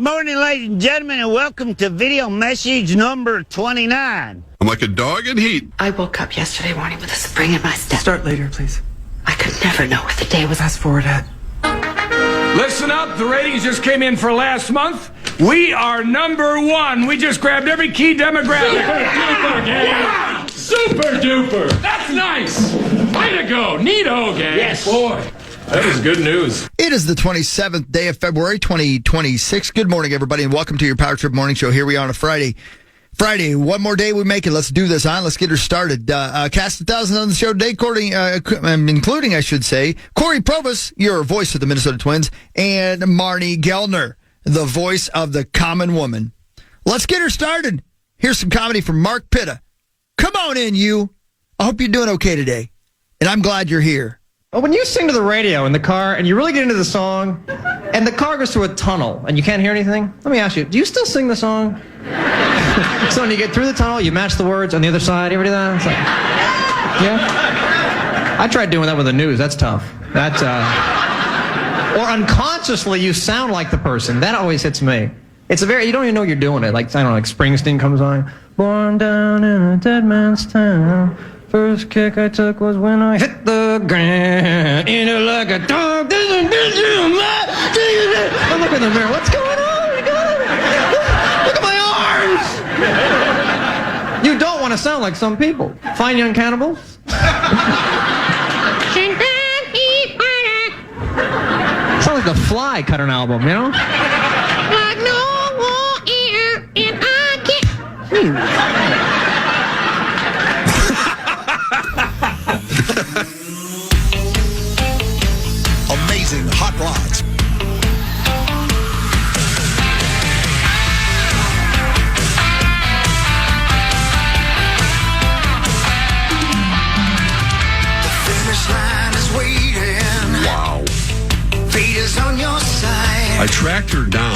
morning, ladies and gentlemen, and welcome to video message number 29. I'm like a dog in heat. I woke up yesterday morning with a spring in my step. Start later, please. I could never know what the day was. Fast forward ahead. Listen up, the ratings just came in for last month. We are number one. We just grabbed every key demographic. Super duper. That's nice. Way to go. Neato, gang. Yes. Boy, that was good news. It is the 27th day of February, 2026. Good morning, everybody, and welcome to your Power Trip Morning Show. Here we are on a Friday. One more day we make it. Let's do this, Let's get her started. Cast of thousands on the show today, including, I should say, Corey Provis, your voice of the Minnesota Twins, and Marnie Gellner, the voice of the common woman. Let's get her started. Here's some comedy from Mark Pitta. Come on in, you. I hope you're doing okay today, and I'm glad you're here. Well, when you sing to the radio in the car and you really get into the song and the car goes through a tunnel and you can't hear anything, let me ask you, do you still sing the song? So when you get through the tunnel, you match the words on the other side, you ever do that? It's like, yeah? I tried doing that with the news. That's tough. That's, or unconsciously you sound like the person. That always hits me. It's you don't even know you're doing it. Like, I don't know, like Springsteen comes on. Born down in a dead man's town. First kick I took was when I hit the ground. In it like a dog. I look in the mirror. What's going on? Look at my arms. You don't want to sound like some people. Fine Young Cannibals. Sound like the Fly cut an album, you know? Like no one ear and I can't. Amazing hot rods. The finish line is waiting. Wow. Fate is on your side. I tracked her down.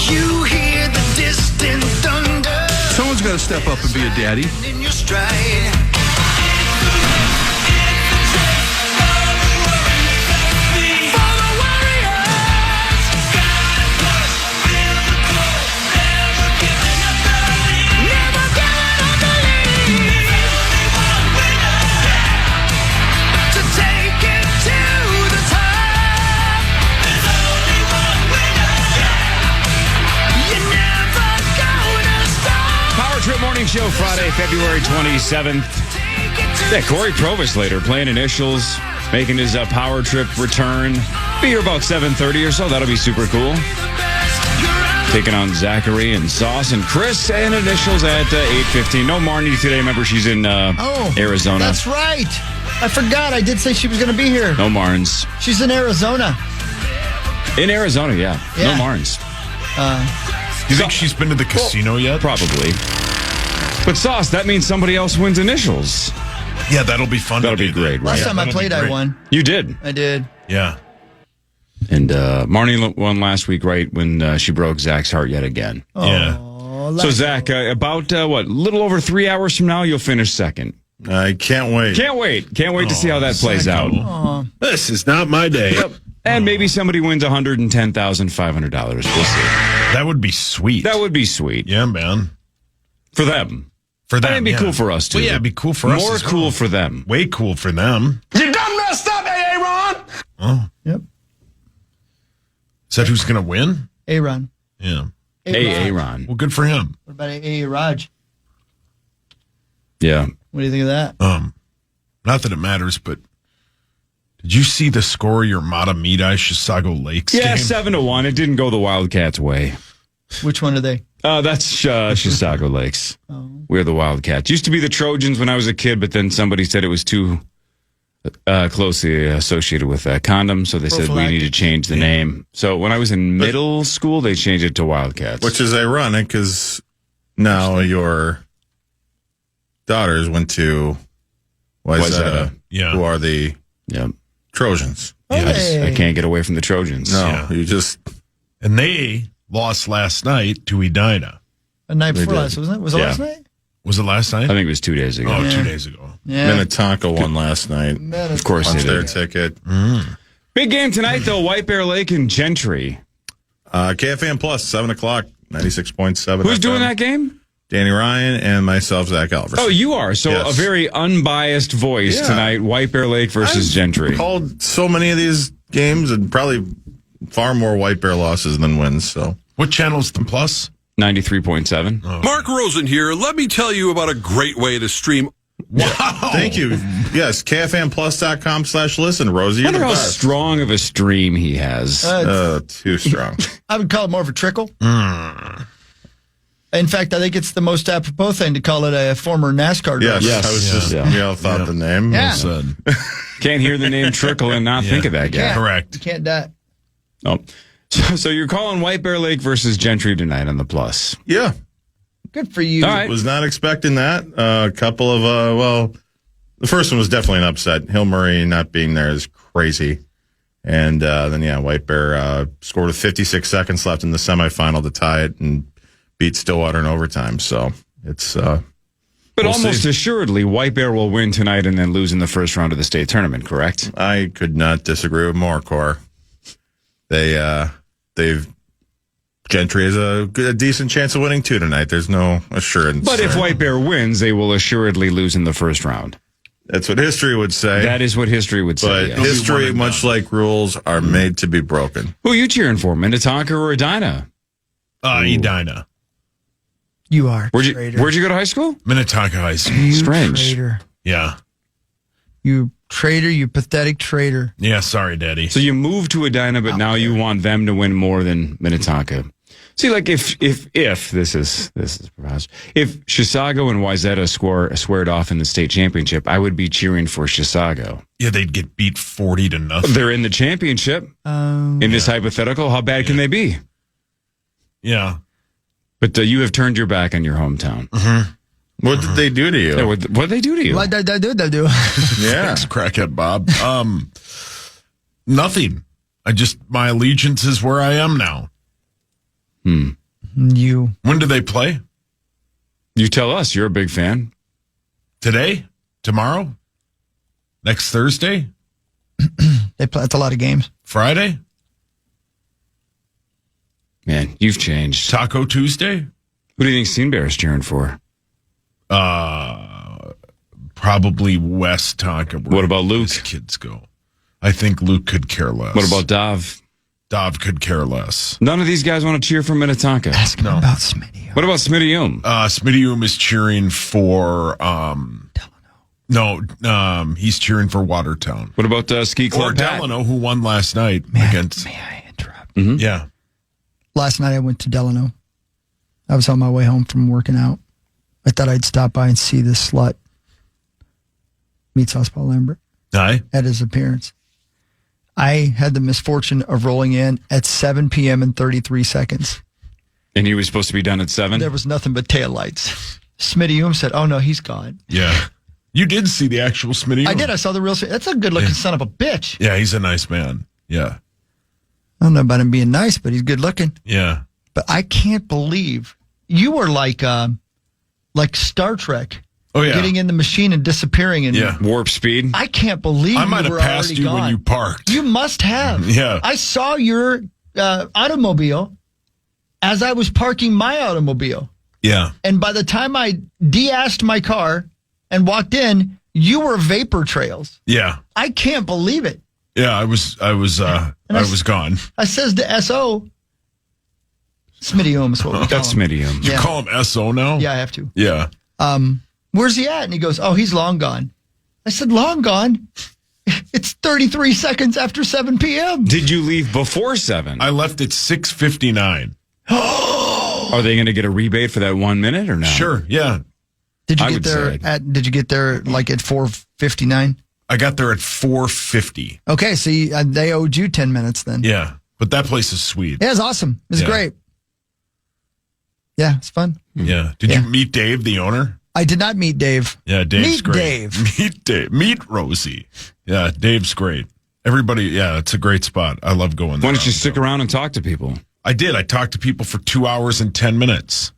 You hear the distant thunder. Someone's got to step up and be a daddy. In your stride. Morning Show, Friday, February 27th. Yeah, Corey Provis later playing initials, making his power trip return. Be here about 7:30 or so. That'll be super cool. Taking on Zachary and Sauce and Chris and initials at 8:15. No Marnie today. Remember, she's in Arizona. That's right. I forgot. I did say she was going to be here. No Marnes. She's in Arizona. In Arizona, yeah. No Marnes. You think she's been to the casino yet? Probably. But Sauce, that means somebody else wins initials. Yeah, that'll be fun. That'll be great, right? Last time I played, I won. You did? I did. Yeah. And Marnie won last week, right, when she broke Zach's heart yet again. Oh, yeah. So, Zach, about, a little over 3 hours from now, you'll finish second. I can't wait. Can't wait to see how that plays out. This is not my day. Yep. And maybe somebody wins $110,500. We'll see. That would be sweet. That would be sweet. Yeah, man. For them. For them, it'd be cool for us, too. Well, yeah, it'd be cool for us. More cool for them. Way cool for them. You done messed up, Aaron. Oh. Yep. Is that who's going to win? Aaron. Yeah. Aaron. Well, good for him. What about Raj? Yeah. What do you think of that? Not that it matters, but did you see the score of your Matamidi Chisago Lakes game? Yeah, 7-1. It didn't go the Wildcats' way. Which one are they? That's Chisago Lakes. Oh. We're the Wildcats. Used to be the Trojans when I was a kid, but then somebody said it was too closely associated with condoms, so they said we need to change the name. So when I was in middle school, they changed it to Wildcats. Which is ironic because now your daughters went to Wayzata, who are the Trojans. Yeah, I can't get away from the Trojans. No, you just... And they lost last night to Edina. The night before last, wasn't it? Was it last night? Was it last night? I think it was 2 days ago. Oh, 2 days ago. Yeah. Minnetonka won last night. Of course they did. Their did. ticket. Big game tonight, though. White Bear Lake and Gentry. KFAN Plus, 7 o'clock, 96.7. Who's FM. doing that game? Danny Ryan and myself, Zach Alverson. Oh, you are. So Yes. a very unbiased voice tonight. White Bear Lake versus Gentry. Called so many of these games and probably far more White Bear losses than wins. So What channel's the plus? 93.7. Mark Rosen here. Let me tell you about a great way to stream. Wow. thank you. Yes, KFANplus.com/listen. Rosie, I you're the wonder how best. strong of a stream he has. Too strong. I would call it more of a trickle. In fact, I think it's the most apropos thing to call it a former NASCAR driver. Yes, I was just thought the name. Yeah. Well said. Can't hear the name Trickle and not think of that guy. Correct. You can't die. Oh. So you're calling White Bear Lake versus Gentry tonight on the plus. Yeah. Good for you. All right. Was not expecting that. A couple of, the first one was definitely an upset. Hill Murray not being there is crazy. And then, White Bear scored with 56 seconds left in the semifinal to tie it and beat Stillwater in overtime. So it's. But we'll almost see. assuredly, White Bear will win tonight and then lose in the first round of the state tournament, correct? I could not disagree with more, Cor. Gentry has a decent chance of winning too tonight. There's no assurance. But if White Bear wins, they will assuredly lose in the first round. That's what history would say. That is what history would say. But yes. history, much like rules, are made to be broken. Who are you cheering for, Minnetonka or Edina? Edina. You are. Where'd you go to high school? Minnetonka High School. You Strange. traitor. Yeah. You traitor, you pathetic traitor. Yeah, sorry, Daddy. So you moved to Edina, but now you want them to win more than Minnetonka. See, like if this is preposterous. If Chisago and Wayzata squared off in the state championship, I would be cheering for Chisago. Yeah, they'd get beat 40-0. They're in the championship. In this hypothetical, how bad can they be? Yeah. But you have turned your back on your hometown. What did they do to you? Yeah, what did they do to you? What did I do? Yeah. Thanks, crackhead Bob. Nothing. My allegiance is where I am now. You. When do they play? You tell us. You're a big fan. Today? Tomorrow? Next Thursday? They play. That's a lot of games. Friday? Man, you've changed. Taco Tuesday? Who do you think Scene Bear is cheering for? Probably West Tonka. What about Luke? His kids go. I think Luke could care less. What about Dav? Dav could care less. None of these guys want to cheer for Minnetonka. Ask him about Smitty. What about Smitty-Oom? Smitty-Oom is cheering for No, he's cheering for Watertown. What about Ski Club Or Pat? Delano, who won last night against. May I interrupt? Yeah. Last night I went to Delano. I was on my way home from working out. I thought I'd stop by and see this slut. Meet Sauce Paul Lambert Aye. at his appearance. I had the misfortune of rolling in at 7 p.m. and 33 seconds. And he was supposed to be done at 7? There was nothing but taillights. Smitty-Oom said, "Oh no, he's gone." Yeah. You did see the actual Smitty-Oom. I did. I saw the real. That's a good-looking son of a bitch. Yeah, he's a nice man. Yeah. I don't know about him being nice, but he's good-looking. Yeah. But I can't believe you were like Star Trek. Oh, yeah. Getting in the machine and disappearing. And Yeah. Warp speed? I can't believe I might you have were passed already you gone. when you parked. You must have. Yeah. I saw your automobile as I was parking my automobile. Yeah. And by the time I de-assed my car and walked in, you were vapor trails. Yeah. I can't believe it. Yeah, I was gone. I says to SO, Smitty-Oom is what we call That's him. Smitty-Oom. You call him SO now? Yeah, I have to. Yeah. Where's he at? And he goes, "Oh, he's long gone." I said, "Long gone? It's 33 seconds after 7 p.m. Did you leave before 7? I left at 6:59. Are they going to get a rebate for that 1 minute or not? Sure. Yeah. Did you I get would there say. Did you get there like at 4:59? I got there at 4:50. Okay, so they owed you 10 minutes then. Yeah. But that place is sweet. Yeah, it's awesome. It's Yeah. great. Yeah, it's fun. Yeah. Did you meet Dave, the owner? I did not meet Dave. Yeah, Dave's Meet great. Dave. Meet Dave. Meet Rosie. Yeah, Dave's great. Everybody, yeah, it's a great spot. I love going there. Why don't you stick around and talk to people? I did. I talked to people for 2 hours and 10 minutes.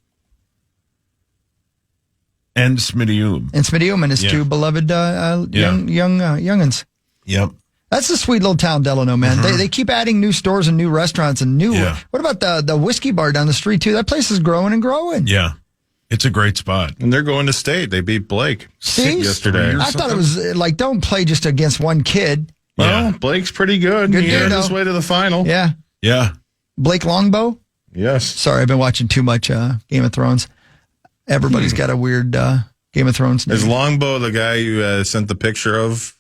And Smitty-Oom. And Smitty-Oom and his Yeah. two beloved youngins. Yep. That's a sweet little town, Delano, man. They keep adding new stores and new restaurants and new. Yeah. What about the whiskey bar down the street, too? That place is growing and growing. Yeah. It's a great spot. And they're going to state. They beat Blake See? yesterday. I thought it was like, don't play just against one kid. Well, Blake's pretty good. Good He dude, earned his though. way to the final. Yeah. Yeah. Blake Longbow? Yes. Sorry, I've been watching too much Game of Thrones. Everybody's got a weird Game of Thrones name. Is Longbow the guy you sent the picture of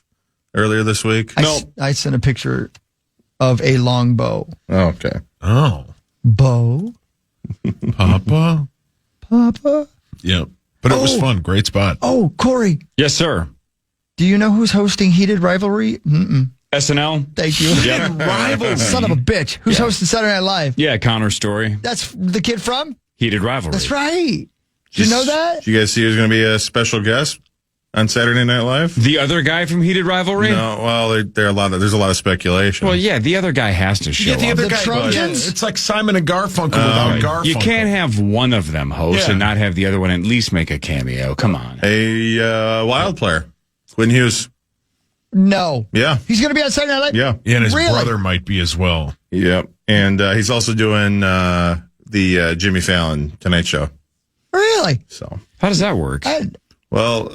earlier this week? I sent a picture of a longbow. Oh, okay. Oh. Bow? Papa? Papa? Yep. But it was fun. Great spot. Oh, Corey, Yes, sir. do you know who's hosting Heated Rivalry? SNL? Thank you. Yep. Rivals. Son of a bitch. Who's hosting Saturday Night Live? Yeah, Connor Story. That's the kid from? Heated rivalry. That's right. Did you know that? Did you guys see who's going to be a special guest on Saturday Night Live? The other guy from Heated Rivalry? No, well, there's a lot of speculation. Well, yeah, the other guy has to show Yeah, the up. other The guy. Trojans? It's like Simon and Garfunkel without Garfunkel. You can't have one of them host Yeah. and not have the other one at least make a cameo. Come on. A wild player, Quinn Hughes. No. Yeah, He's going to be on Saturday Night Live? yeah, Yeah, and his Really? brother might be as well. yep. And he's also doing the Jimmy Fallon Tonight Show. Really? So, How does that work? well,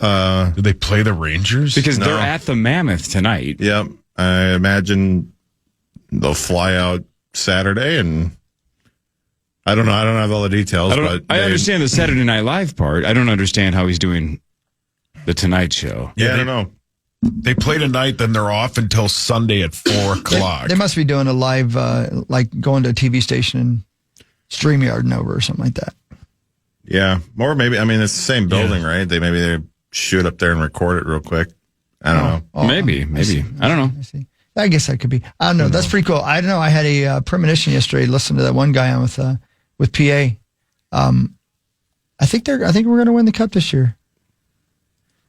Did they play the Rangers? Because No. they're at the Mammoth tonight. yep. I imagine they'll fly out Saturday, and I don't know. I don't have all the details, but I understand the Saturday Night Live part. I don't understand how he's doing the Tonight Show. Yeah, I they- don't know. They play tonight, then they're off until Sunday at 4 o'clock. They must be doing a live, like going to a TV station and StreamYard and over or something like that. Yeah, or maybe it's the same building, right? They shoot up there and record it real quick. I don't know. Oh, Maybe. I don't know. I see. I guess that could be. I don't know. That's pretty cool. I don't know. I had a premonition yesterday. Listen to that one guy on with PA. I think we're going to win the cup this year.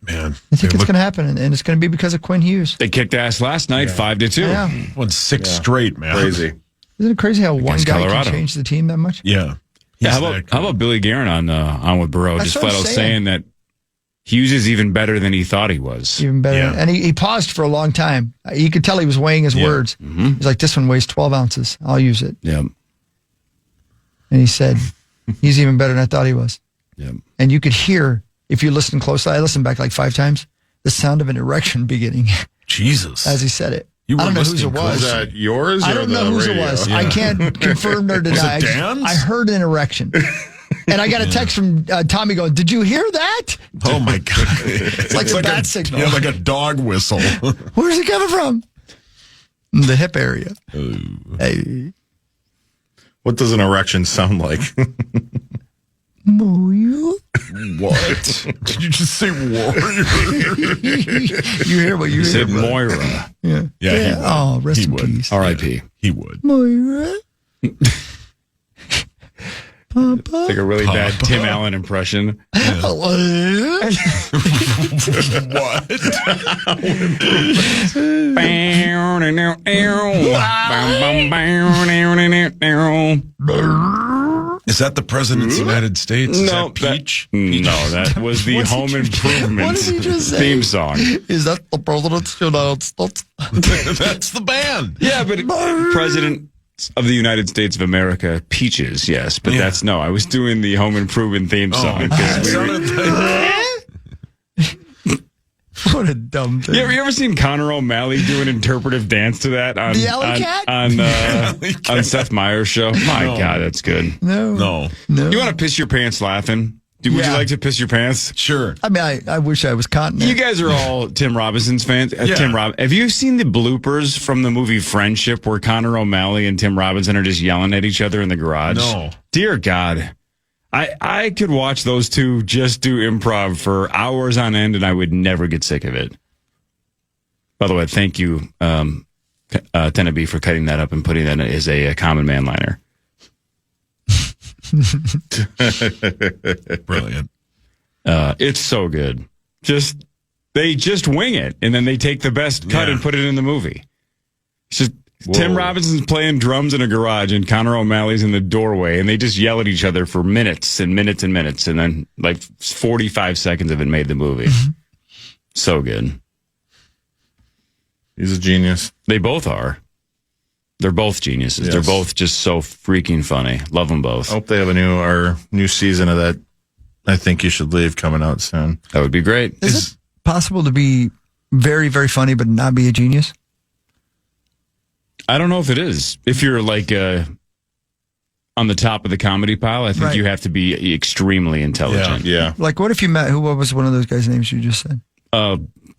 Man, I think it's going to happen, and it's going to be because of Quinn Hughes. They kicked ass last night, 5-2. Yeah. won 6 straight, man. Crazy. Isn't it crazy how one Against guy Colorado. can change the team that much? Yeah. Yeah, He's how that about good. Billy Guerin on with Burrow? That's Just what flat I'm out saying. saying that Hughes is even better than he thought he was. Even better. Yeah. And he paused for a long time. You could tell he was weighing his words. He's like, this one weighs 12 ounces. I'll use it. Yep. And he said, he's even better than I thought he was. Yep. And you could hear, if you listen closely, I listened back like 5 times, the sound of an erection beginning Jesus. as he said it. You I don't were know whose it listening was. Is that yours? I or don't the know whose it radio? was. Yeah. I can't confirm nor deny. it I just- Dan's? I heard an erection. And I got a text from Tommy going, did you hear that? Oh, my God. It's like a bat signal. Yeah, like a dog whistle. Where's it coming from? The hip area. Hey. What does an erection sound like? You What? Did you just say warrior? hear what you He said hear? Moira. Yeah. Yeah, he would. Oh, rest He in would. peace. R.I.P. He would. Moira. Papa. Like a really bad Tim Allen impression. Is that the President's United States? Is No, that Peach? No, that was the What did Home you just- Improvement what did you just say? theme song. Is that the President's United States? That's the band. Yeah, but President of the United States of America, Peaches, yes. But Yeah. I was doing the Home Improvement theme song. 'cause we were- What a dumb thing. You ever seen Connor O'Malley do an interpretive dance to that on The Alley Cat? on Seth Meyers' show? My God, that's good. No. No. You want to piss your pants laughing? Would you Yeah. like to piss your pants? Sure. I mean, I wish I was continent. You guys are all Tim Robinson's fans. Yeah. Have you seen the bloopers from the movie Friendship where Connor O'Malley and Tim Robinson are just yelling at each other in the garage? No. Dear God. I could watch those two just do improv for hours on end and I would never get sick of it. By the way, thank you, Teneby, for cutting that up and putting that as a common man liner. Brilliant. It's so good. They just wing it, and then they take the best cut Yeah. and put it in the movie. It's just Tim Robinson's playing drums in a garage, and Connor O'Malley's in the doorway, and they just yell at each other for minutes and minutes and minutes, and then like 45 seconds of it made the movie. So good. He's a genius. They both are. They're both geniuses. Yes. They're both just so freaking funny. Love them both. I hope they have our new season of that. I Think You Should Leave coming out soon. That would be great. Is it possible to be very, very funny but not be a genius? I don't know if it is. If you're like on the top of the comedy pile, I think Right. you have to be extremely intelligent. Yeah. Like, what if you met, what was one of those guys' names you just said?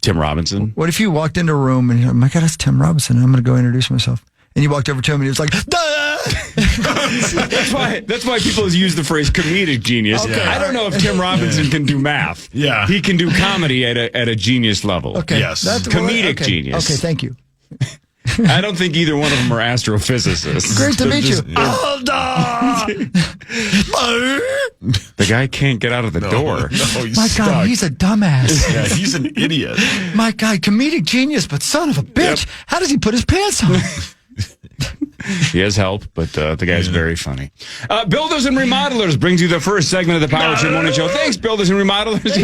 Tim Robinson. What if you walked into a room and you're, oh my God, that's Tim Robinson. I'm going to go introduce myself. And you walked over to him and he was like, duh! That's why people use the phrase comedic genius. Okay. I don't know if Tim Robinson can do math. Yeah. He can do comedy at a genius level. Okay. Yes. Comedic okay. genius. Okay, thank you. I don't think either one of them are astrophysicists. Great to meet you. The guy can't get out of the door. No, he's My stuck. God, he's a dumbass. Yeah, he's an idiot. My God, comedic genius, but son of a bitch. How does he put his pants on? He has help, but the guy's very funny. Builders and Remodelers brings you the first segment of the Power Trip Morning Show. Thanks, Builders and Remodelers.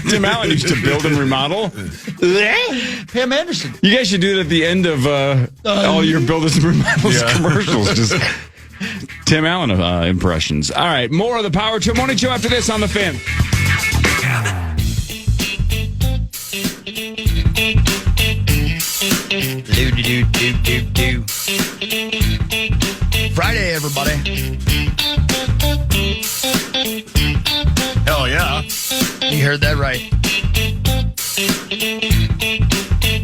Tim Allen used to build and remodel. Pam Anderson. You guys should do it at the end of all your Builders and Remodelers commercials. Just Tim Allen impressions. All right, more of the Power Trip Morning Show after this on the Fan. Friday, everybody. Hell yeah. You heard that right.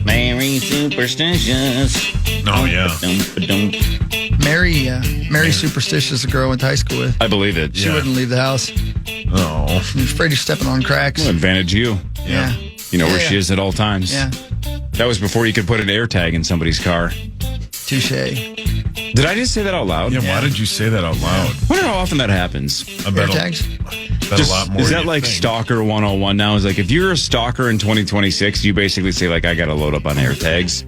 Mary Superstitious. Oh, yeah. Mary Superstitious, the girl I went to high school with. I believe it. She wouldn't leave the house. Oh. She was afraid of stepping on cracks. Well, advantage you. Yeah. You know where Yeah. she is at all times. Yeah. That was before you could put an air tag in somebody's car. Touche. Did I just say that out loud? Yeah, why did you say that out loud? I wonder how often that happens. I bet Air tags? a lot more. Is than that you like think. Stalker 101 now? Is like if you're a stalker in 2026, you basically say like I got to load up on air tags.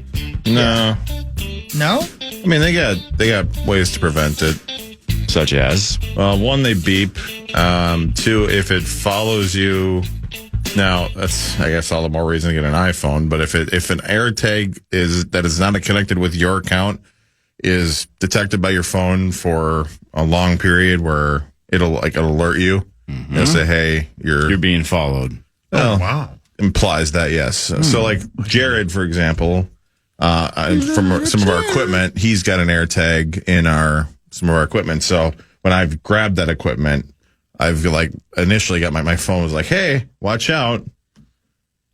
No. No? I mean, they got ways to prevent it. Such as One, they beep. Two, if it follows you. Now, that's, I guess, all the more reason to get an iPhone. But if an AirTag that is not connected with your account is detected by your phone for a long period, where it'll alert you, it'll say, "Hey, you're being followed." Oh, wow. Implies that, yes. So, like Jared, for example, from some of our equipment, he's got an AirTag in some of our equipment. So when I've grabbed that equipment, I've initially got my phone was like, "Hey, watch out.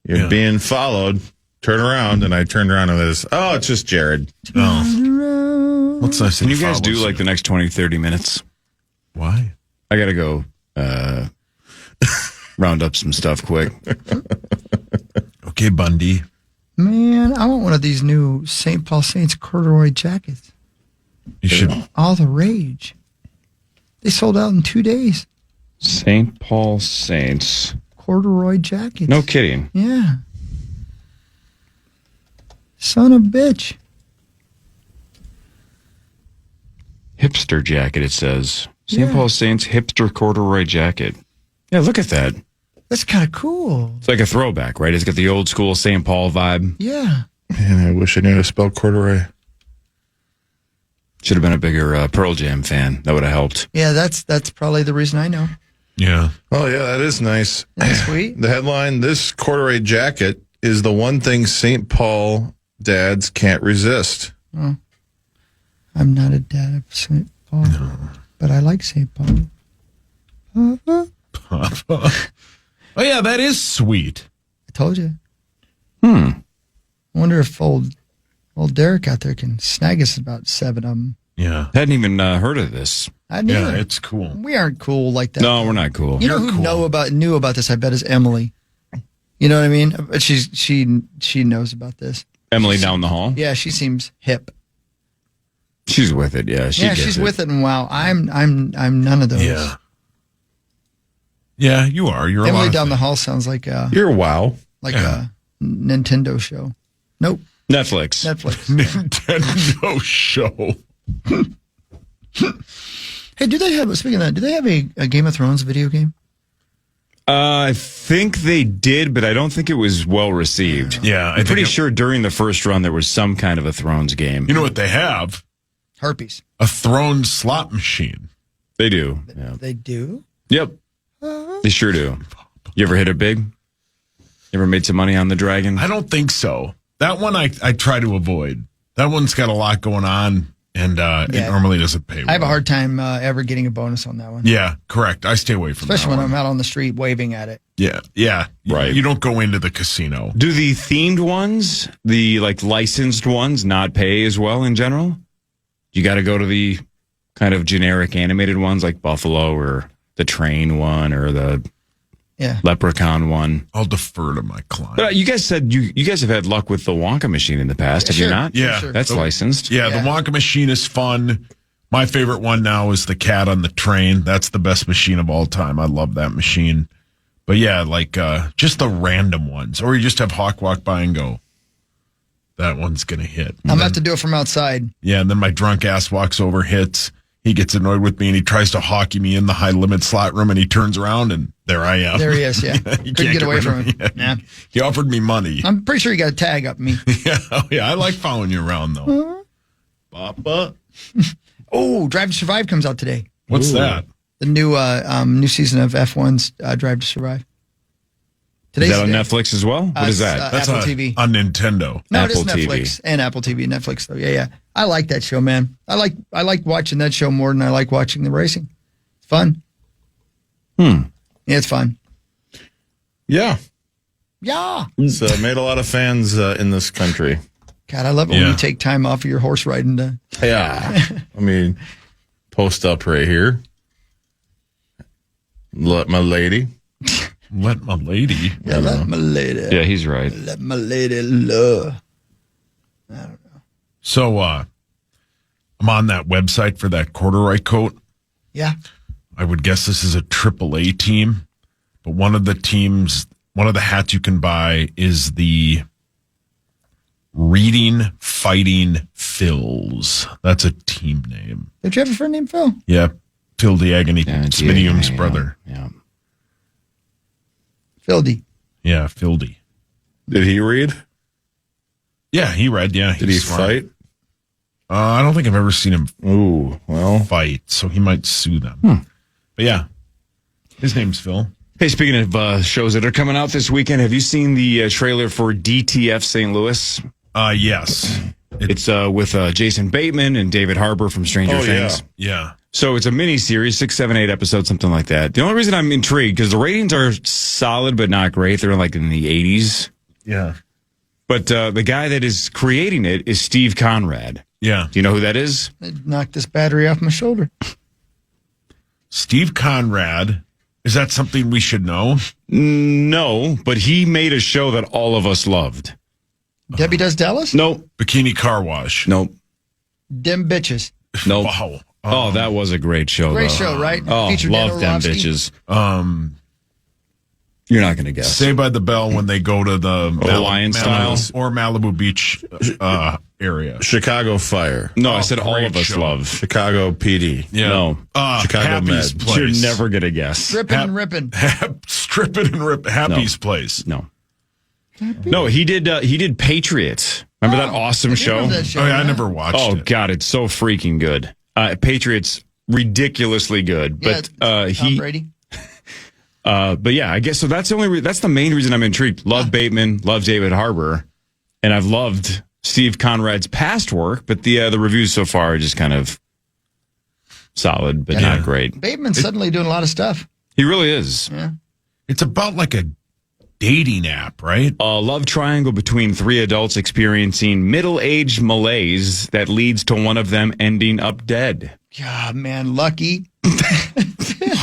You're being followed. Turn around." And I turned around and it was, "Oh, it's just Jared." Oh. What's nice? Can you guys do like the next 20, 30 minutes? Why? I got to go round up some stuff quick. Okay, Bundy. Man, I want one of these new St. Paul Saints corduroy jackets. You should. All the rage. They sold out in 2 days. St. Paul Saints. Corduroy jackets. No kidding. Yeah. Son of a bitch. Hipster jacket, it says. St. Yeah. Paul Saints hipster corduroy jacket. Yeah, look at that. That's kind of cool. It's like a throwback, right? It's got the old school St. Paul vibe. Yeah. Man, I wish I knew how to spell corduroy. Should have been a bigger Pearl Jam fan. That would have helped. Yeah, that's probably the reason I know. Yeah. Oh, yeah, that is nice. That's sweet. The headline, "This corduroy jacket is the one thing St. Paul dads can't resist." I'm not a dad of St. Paul, but I like St. Paul. Oh, yeah, that is sweet. I told you. I wonder if old Derek out there can snag us about 7 of them. Yeah. Hadn't even heard of this. I knew Yeah, it. it's cool. We aren't cool like that. No, we're not cool. You know who knew about this? I bet is Emily. You know what I mean? But she knows about this. Emily down the hall? Yeah, she seems hip. She's with it, yeah. She's with it, and wow, I'm none of those. Yeah. Yeah, you are. You're a Emily lot of down the things. hall sounds like You're wow. a Nintendo show. Nope, Netflix. Nintendo show. Hey, do they have? Speaking of that, do they have a Game of Thrones video game? I think they did, but I don't think it was well received. Yeah, I'm pretty sure during the first run there was some kind of a Thrones game. You know what they have? Herpes. A Thrones slot machine. They do. Yeah. They do? Yep. They sure do. You ever hit it big? You ever made some money on the dragon? I don't think so. That one I try to avoid. That one's got a lot going on, and it normally doesn't pay well. I have a hard time ever getting a bonus on that one. Yeah, correct. I stay away from Especially that when one. I'm out on the street waving at it. Yeah. Right. You don't go into the casino. Do the themed ones, the like licensed ones, not pay as well in general? You got to go to the kind of generic animated ones like Buffalo or the train one or the Leprechaun one. I'll defer to my client. But you guys said you guys have had luck with the Wonka machine in the past, have you not? Yeah. Sure. That's licensed. Yeah, the Wonka machine is fun. My favorite one now is the cat on the train. That's the best machine of all time. I love that machine. But yeah, like just the random ones. Or you just have Hawk walk by and go, that one's going to hit. I'm going to have to do it from outside. Yeah, and then my drunk ass walks over, hits. He gets annoyed with me, and he tries to hockey me in the high-limit slot room, and he turns around, and there I am. There he is, yeah. You Couldn't can't get away rid from of him. me. Yeah. He offered me money. I'm pretty sure he got a tag up me. Yeah, I like following you around, though. Papa. Oh, Drive to Survive comes out today. What's that? The new season of F1's Drive to Survive. Is that on Netflix as well? What is that? That's Apple TV. On Nintendo. No, Apple it is Netflix TV. and Apple TV. Netflix, though. Yeah. I like that show, man. I like watching that show more than I like watching the racing. It's fun. Yeah, it's fun. Yeah. Yeah. It's made a lot of fans in this country. God, I love it when you take time off of your horse riding to. Yeah. I mean, post up right here. Let my lady. Let my lady. Yeah, let my lady. Yeah, he's right. Let my lady love. So I'm on that website for that corduroy coat. Yeah. I would guess this is a AAA team, but one of the hats you can buy is the Reading Fighting Phils. That's a team name. Did you have a friend named Phil? Yeah, Phil Diagony, Yeah, Smidium's yeah. brother. Yeah. Phildy. Yeah, Phildy. Did he read? Yeah, he read. Yeah, Did he he's smart. fight? I don't think I've ever seen him Ooh, well. fight, so he might sue them. But yeah, his name's Phil. Hey, speaking of shows that are coming out this weekend, have you seen the trailer for DTF St. Louis? Yes. It's with Jason Bateman and David Harbour from Stranger Things. Yeah. So it's a mini series, 6, 7, 8 episodes, something like that. The only reason I'm intrigued, because the ratings are solid but not great. They're like in the 80s. Yeah. But the guy that is creating it is Steve Conrad. Yeah. Do you know who that is? It knocked this battery off my shoulder. Steve Conrad. Is that something we should know? No, but he made a show that all of us loved. Debbie Does Dallas? Nope. Bikini Car Wash. Nope. Dim Bitches. Nope. Wow. Oh, that was a great show. Great though. show, right? Oh, Featured love Dan them Orlovsky. bitches. You're not going to guess. Saved by the Bell when they go to the Hawaiian style? or Malibu Beach area. Chicago Fire. No, I said all great of us show. love. Chicago PD. Yeah. No. Chicago Happy's Med. Place. You're never going to guess. Stripping and ripping. Stripping and rip. Happy's Place. No. No, he did Patriots. Remember that awesome I show? remember that show, Oh, yeah, I yeah. never watched Oh it. God, it's so freaking good. Patriots, ridiculously good. But Tom Brady. but yeah, I guess so. That's the only. That's the main reason I'm intrigued. Love Bateman, love David Harbour, and I've loved Steve Conrad's past work. But the reviews so far are just kind of solid, but not great. Bateman's suddenly doing a lot of stuff. He really is. Yeah. It's about like a dating app, right? A love triangle between 3 adults experiencing middle-aged malaise that leads to one of them ending up dead. God, man, Lucky.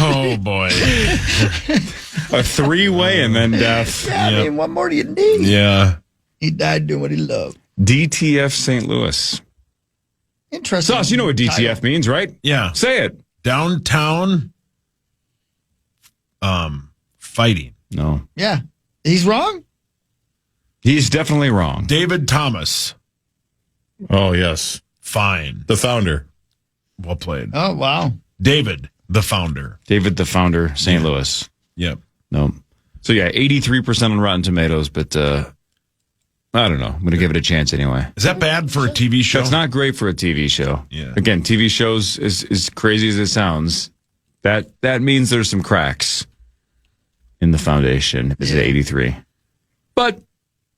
Oh, boy. A 3-way and then death. Yeah, I mean, what more do you need? Yeah. He died doing what he loved. DTF St. Louis. Interesting. Sauce, you know what DTF title. means, right? Yeah. Say it. Downtown fighting. No. Yeah. He's wrong? He's definitely wrong. David Thomas. Oh, yes. Fine. The founder. Well played. Oh, wow. David, the founder. David, the founder, St. Louis. Yep. No. So, yeah, 83% on Rotten Tomatoes, but I don't know. I'm going to give it a chance anyway. Is that bad for a TV show? That's not great for a TV show. Yeah. Again, TV shows, as crazy as it sounds, that means there's some cracks in the foundation. It's at 83. But I'm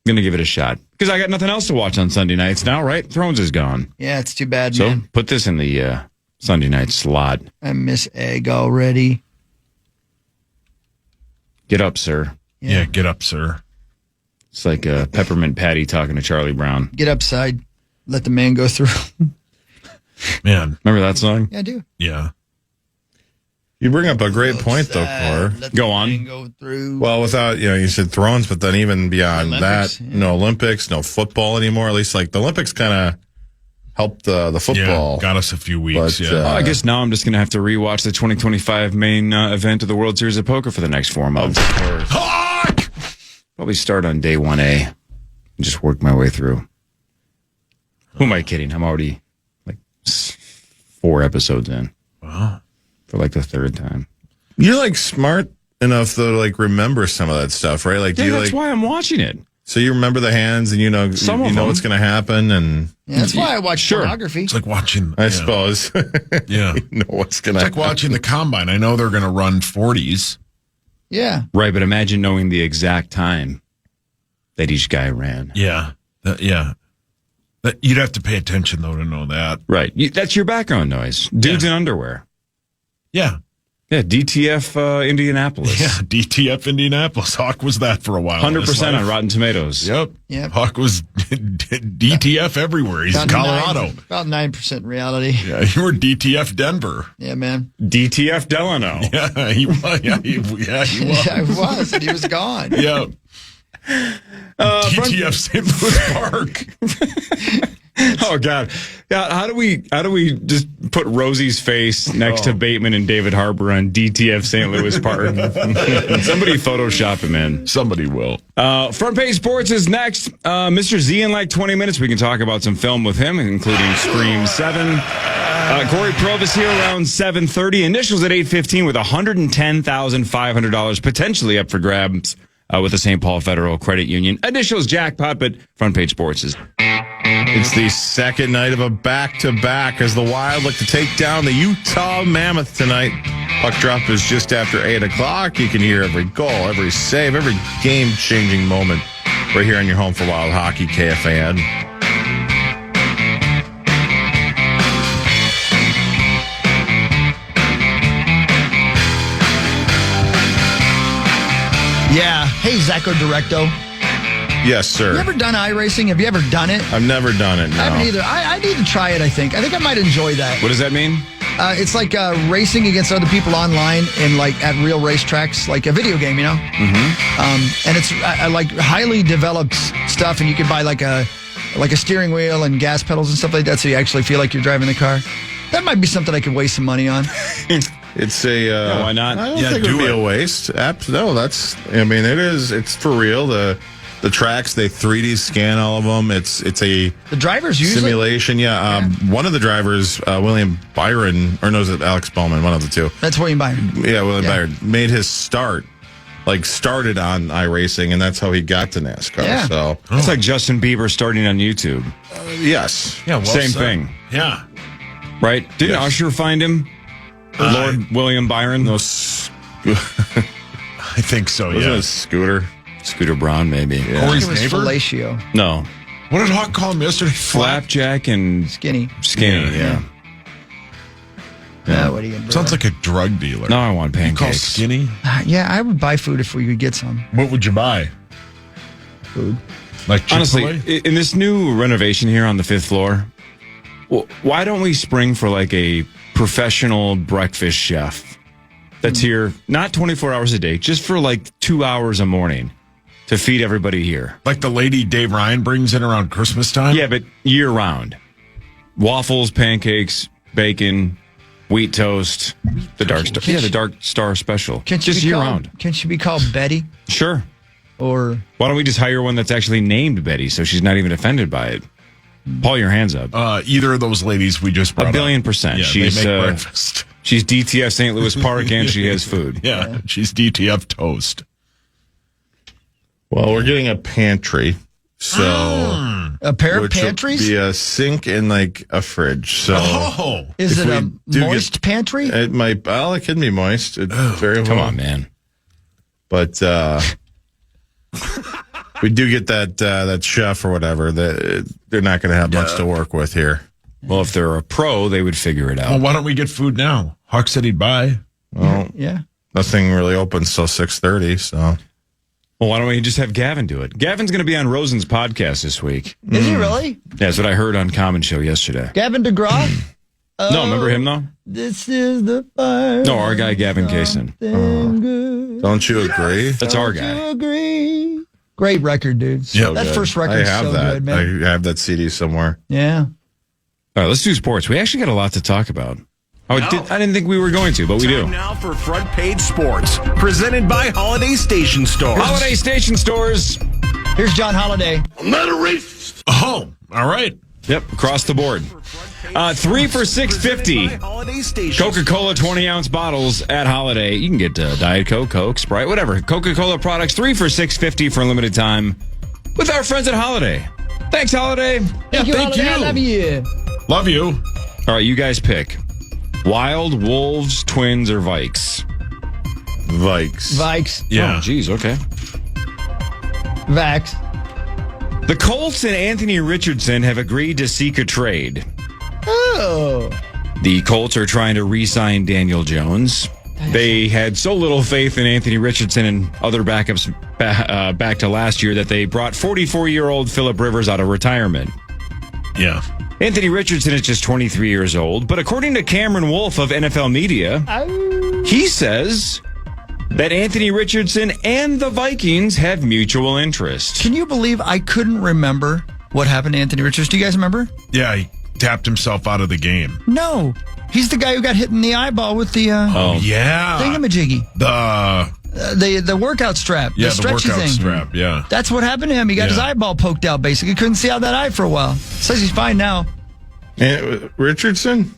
going to give it a shot. Because I got nothing else to watch on Sunday nights now, right? Thrones is gone. Yeah, it's too bad, So man. put this in the Sunday night slot. I miss Egg already. Get up, sir. Yeah, get up, sir. It's like Peppermint Patty talking to Charlie Brown. Get upside. Let the man go through. Man. Remember that song? Yeah, I do. Yeah. You bring up a great point, though, Core. Go on. Go through. Well, without, you said Thrones, but then even beyond Olympics, that, no Olympics, no football anymore. At least, like, the Olympics kind of helped the football. Yeah, got us a few weeks, But, I guess now I'm just going to have to rewatch the 2025 main event of the World Series of Poker for the next 4 months. Hawk! Probably start on day 1A and just work my way through. Who am I kidding? I'm already like 4 episodes in. Wow. For like the 3rd time. You're, like, smart enough, though, to, like, remember some of that stuff, right? Like, Yeah, do you, that's like, why I'm watching it. so you remember the hands and you know Some you of know them. what's going to happen, and Yeah, that's why I watch pornography. It's like watching. I suppose Yeah. you know what's going to It's like happen. watching the combine. I know they're going to run 40s. Yeah. Right, but imagine knowing the exact time that each guy ran. Yeah. Yeah. You'd have to pay attention, though, to know that. Right. That's your background noise. Dudes in underwear. Yeah. Yeah, DTF Indianapolis. Yeah. DTF Indianapolis. Hawk was that for a while. in his 100% on life. Rotten Tomatoes. Yep. Yep. Hawk was DTF everywhere. He's in Colorado. About 9% reality. Yeah, you were DTF Denver. Yeah, man. DTF Delano. Yeah, he was. Yeah, he was. I was, and he was gone. Yeah. DTF St. Louis Park. Oh God! Yeah, how do we just put Rosie's face next to Bateman and David Harbour on DTF St. Louis Park? Somebody Photoshop him in. Somebody will. Front Page Sports is next. Mr. Z in like 20 minutes. We can talk about some film with him, including Scream 7. Corey Provis here around 7:30. Initials at 8:15 with $110,500 potentially up for grabs with the St. Paul Federal Credit Union. Initials jackpot, but Front Page Sports is. It's the second night of a back-to-back as the Wild look to take down the Utah Mammoth tonight. Puck drop is just after 8 o'clock. You can hear every goal, every save, every game-changing moment right here on your home for Wild Hockey, KFAN. Yeah. Hey, Zacho Directo. Yes, sir. You ever done iRacing? Have you ever done it? I've never done it, no. I haven't either. I need to try it, I think. I think I might enjoy that. What does that mean? It's like racing against other people online and like at real racetracks, like a video game, you know? Mm-hmm. And it's I like highly developed stuff, and you can buy like a steering wheel and gas pedals and stuff like that, so you actually feel like you're driving the car. That might be something I could waste some money on. It's a... Yeah, why not? I don't think it would be a waste. No, that's... I mean, it is. It's for real. The tracks, they 3D scan all of them. It's a The drivers use simulation. Yeah. One of the drivers, William Byron, or no, is it Alex Bowman? One of the two. That's William Byron. Yeah, William Byron made his started on iRacing, and that's how he got to NASCAR. Yeah. So It's like Justin Bieber starting on YouTube. yes, Yeah, well Same said. thing. Yeah. Right? Didn't Yes. Usher find him? Lord William Byron? I think so, wasn't yeah. it Scooter? Scooter Braun, maybe. I Corey's think it was neighbor? fellatio. No. What did Hawk call him yesterday? Flapjack and Skinny. Skinny, yeah. What are you gonna do? Sounds like a drug dealer. Now I want You call pancakes. skinny? Yeah, I would buy food if we could get some. What would you buy? Food. Like Honestly, Chick-fil-A? in this new renovation here on the 5th floor, why don't we spring for like a professional breakfast chef that's here not 24 hours a day, just for like 2 hours a morning to feed everybody here? Like the lady Dave Ryan brings in around Christmas time? Yeah, but year round. Waffles, pancakes, bacon, wheat toast, the dark star. Yeah, the dark star special. Just year round. Can't she be called Betty? Sure. Or Why don't we just hire one that's actually named Betty so she's not even offended by it? Paul, your hands up. Either of those ladies we just brought $1 billion%. up. Yeah, She's they make breakfast. She's DTF St. Louis Park, and she has food. Yeah, she's DTF toast. Well, we're getting a pantry. So a pair of which will pantries? be a sink and like a fridge. So Is if it a we do moist pantry? It might. Well, it can be moist. It's very Come well. on, man. But we do get that chef or whatever. That they're not going to have much to work with here. Well, if they're a pro, they would figure it out. Well, why don't we get food now? Hawk said he'd buy. Well, Yeah. nothing really opens till 6:30. So Well, why don't we just have Gavin do it? Gavin's going to be on Rosen's podcast this week. Is he really? That's what I heard on Common Show yesterday. Gavin DeGraw? No, remember him, though? This is the fire. No, our guy, Gavin Kaysen. don't you agree? That's our You guy. agree? Great record, dude. Yeah, that Good. first record I is have so that. good, man. I have that CD somewhere. Yeah. All right, let's do sports. We actually got a lot to talk about. I didn't think we were going to, but we do. Time now for Front Page Sports, presented by Holiday Station Stores. Holiday Station Stores. Here's John Holiday. I'm not a racist. Oh, all right. Yep, across the board. 3 for $6.50. Holiday Station. Coca-Cola 20-ounce bottles at Holiday. You can get Diet Coke, Coke, Sprite, whatever. Coca-Cola products, 3 for $6.50 for a limited time with our friends at Holiday. Thanks, Holiday. Thank you, Holiday. I love you. Love you. All right, you guys pick. Wild, Wolves, Twins, or Vikes? Vikes. Vikes. Yeah. Oh, geez, okay. Vax. The Colts and Anthony Richardson have agreed to seek a trade. Oh. The Colts are trying to re-sign Daniel Jones. They had so little faith in Anthony Richardson and other backups back to last year that they brought 44-year-old Phillip Rivers out of retirement. Yeah. Anthony Richardson is just 23 years old, but according to Cameron Wolfe of NFL Media, he says that Anthony Richardson and the Vikings have mutual interest. Can you believe I couldn't remember what happened to Anthony Richards? Do you guys remember? Yeah, he tapped himself out of the game. No. He's the guy who got hit in the eyeball with the Yeah. thingamajiggy. The workout strap. Yeah, the stretchy workout thing. strap, yeah. That's what happened to him. He got his Yeah. eyeball poked out, basically. Couldn't see out that eye for a while. Says he's fine now. And Richardson?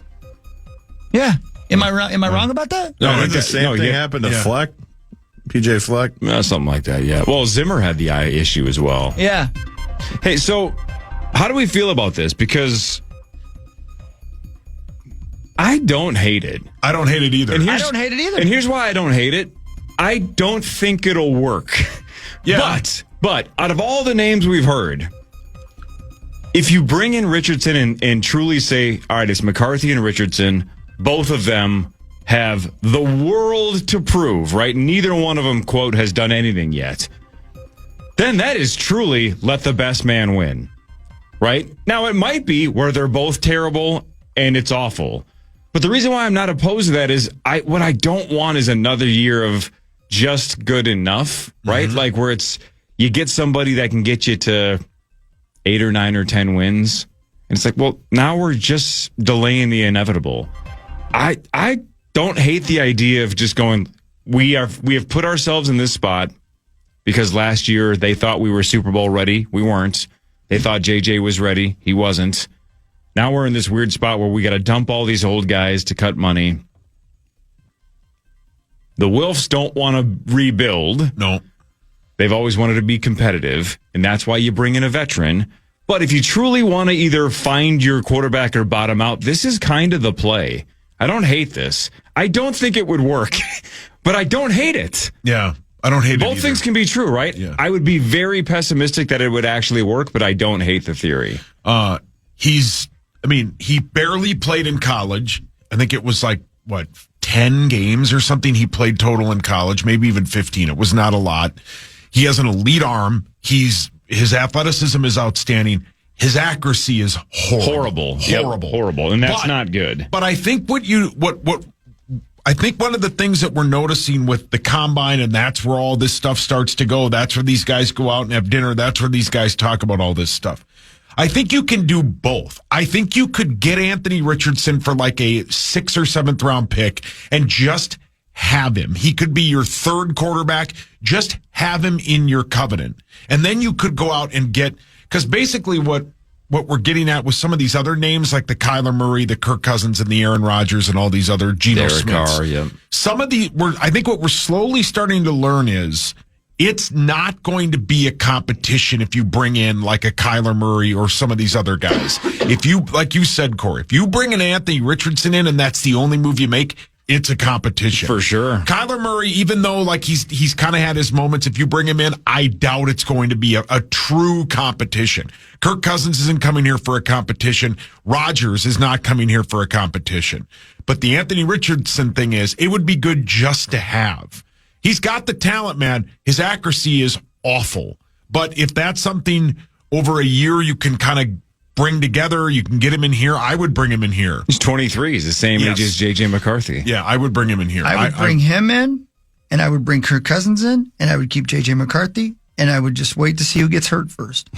Yeah. Am I wrong about that? No, I think the same thing happened to Fleck. PJ Fleck. Something like that, yeah. Well, Zimmer had the eye issue as well. Yeah. Hey, so how do we feel about this? Because I don't hate it. I don't hate it either. I don't hate it either. And here's why I don't hate it. I don't think it'll work. Yeah. But out of all the names we've heard, if you bring in Richardson and truly say, all right, it's McCarthy and Richardson, both of them have the world to prove, right? Neither one of them, quote, has done anything yet. Then that is truly let the best man win, right? Now, it might be where they're both terrible and it's awful. But the reason why I'm not opposed to that is what I don't want is another year of just good enough, right? Like where it's you get somebody that can get you to 8 or 9 or 10 wins. And it's like, well, now we're just delaying the inevitable. I don't hate the idea of just going, we have put ourselves in this spot because last year they thought we were Super Bowl ready. We weren't. They thought JJ was ready. He wasn't. Now we're in this weird spot where we got to dump all these old guys to cut money. The Wilfs don't want to rebuild. No. They've always wanted to be competitive, and that's why you bring in a veteran. But if you truly want to either find your quarterback or bottom out, this is kind of the play. I don't hate this. I don't think it would work, but I don't hate it. Yeah. I don't hate it Both either. things can be true, right? Yeah. I would be very pessimistic that it would actually work, but I don't hate the theory. He barely played in college. I think it was 10 games or something he played total in college, maybe even 15. It was not a lot. He has an elite arm. His athleticism is outstanding. His accuracy is horrible. Horrible. And that's not good. But I think I think one of the things that we're noticing with the combine, and that's where all this stuff starts to go. That's where these guys go out and have dinner. That's where these guys talk about all this stuff. I think you can do both. I think you could get Anthony Richardson for like a 6th or 7th round pick and just have him. He could be your third quarterback. Just have him in your covenant. And then you could go out and get, because basically what what we're getting at with some of these other names, like the Kyler Murray, the Kirk Cousins, and the Aaron Rodgers, and all these other Geno Derek Smiths. Carr, yeah. Some of I think what we're slowly starting to learn is it's not going to be a competition if you bring in like a Kyler Murray or some of these other guys. If you, like you said, Corey, if you bring an Anthony Richardson in and that's the only move you make, it's a competition. For sure. Kyler Murray, even though like he's kind of had his moments, if you bring him in, I doubt it's going to be a true competition. Kirk Cousins isn't coming here for a competition. Rodgers is not coming here for a competition. But the Anthony Richardson thing is, it would be good just to have. He's got the talent, man. His accuracy is awful. But if that's something over a year you can kind of bring together, you can get him in here, I would bring him in here. He's 23. He's the same age as J.J. McCarthy. Yeah, I would bring him in here. I would bring him in, and I would bring Kirk Cousins in, and I would keep J.J. McCarthy, and I would just wait to see who gets hurt first.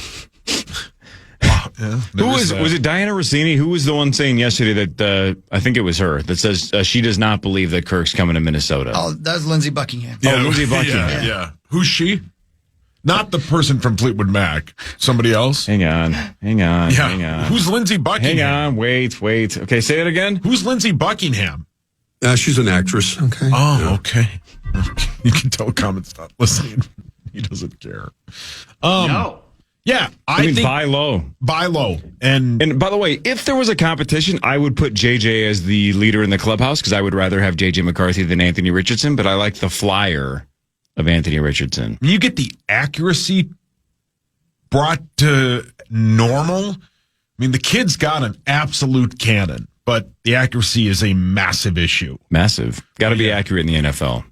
Who was it Diana Rossini? Who was the one saying yesterday that, I think it was her, that says she does not believe that Kirk's coming to Minnesota? Oh, that was Lindsey Buckingham. Yeah, Lindsey Buckingham. Yeah. Who's she? Not the person from Fleetwood Mac. Somebody else? Hang on. Who's Lindsey Buckingham? Hang on. Wait. Okay, say it again. Who's Lindsey Buckingham? She's an actress. Okay. Oh, okay. You can tell Comment's not listening. He doesn't care. No. Yeah, I think buy low. Buy low. And by the way, if there was a competition, I would put JJ as the leader in the clubhouse because I would rather have JJ McCarthy than Anthony Richardson, but I like the flyer of Anthony Richardson. You get the accuracy brought to normal. I mean, the kid's got an absolute cannon, but the accuracy is a massive issue. Massive. Got to be accurate in the NFL.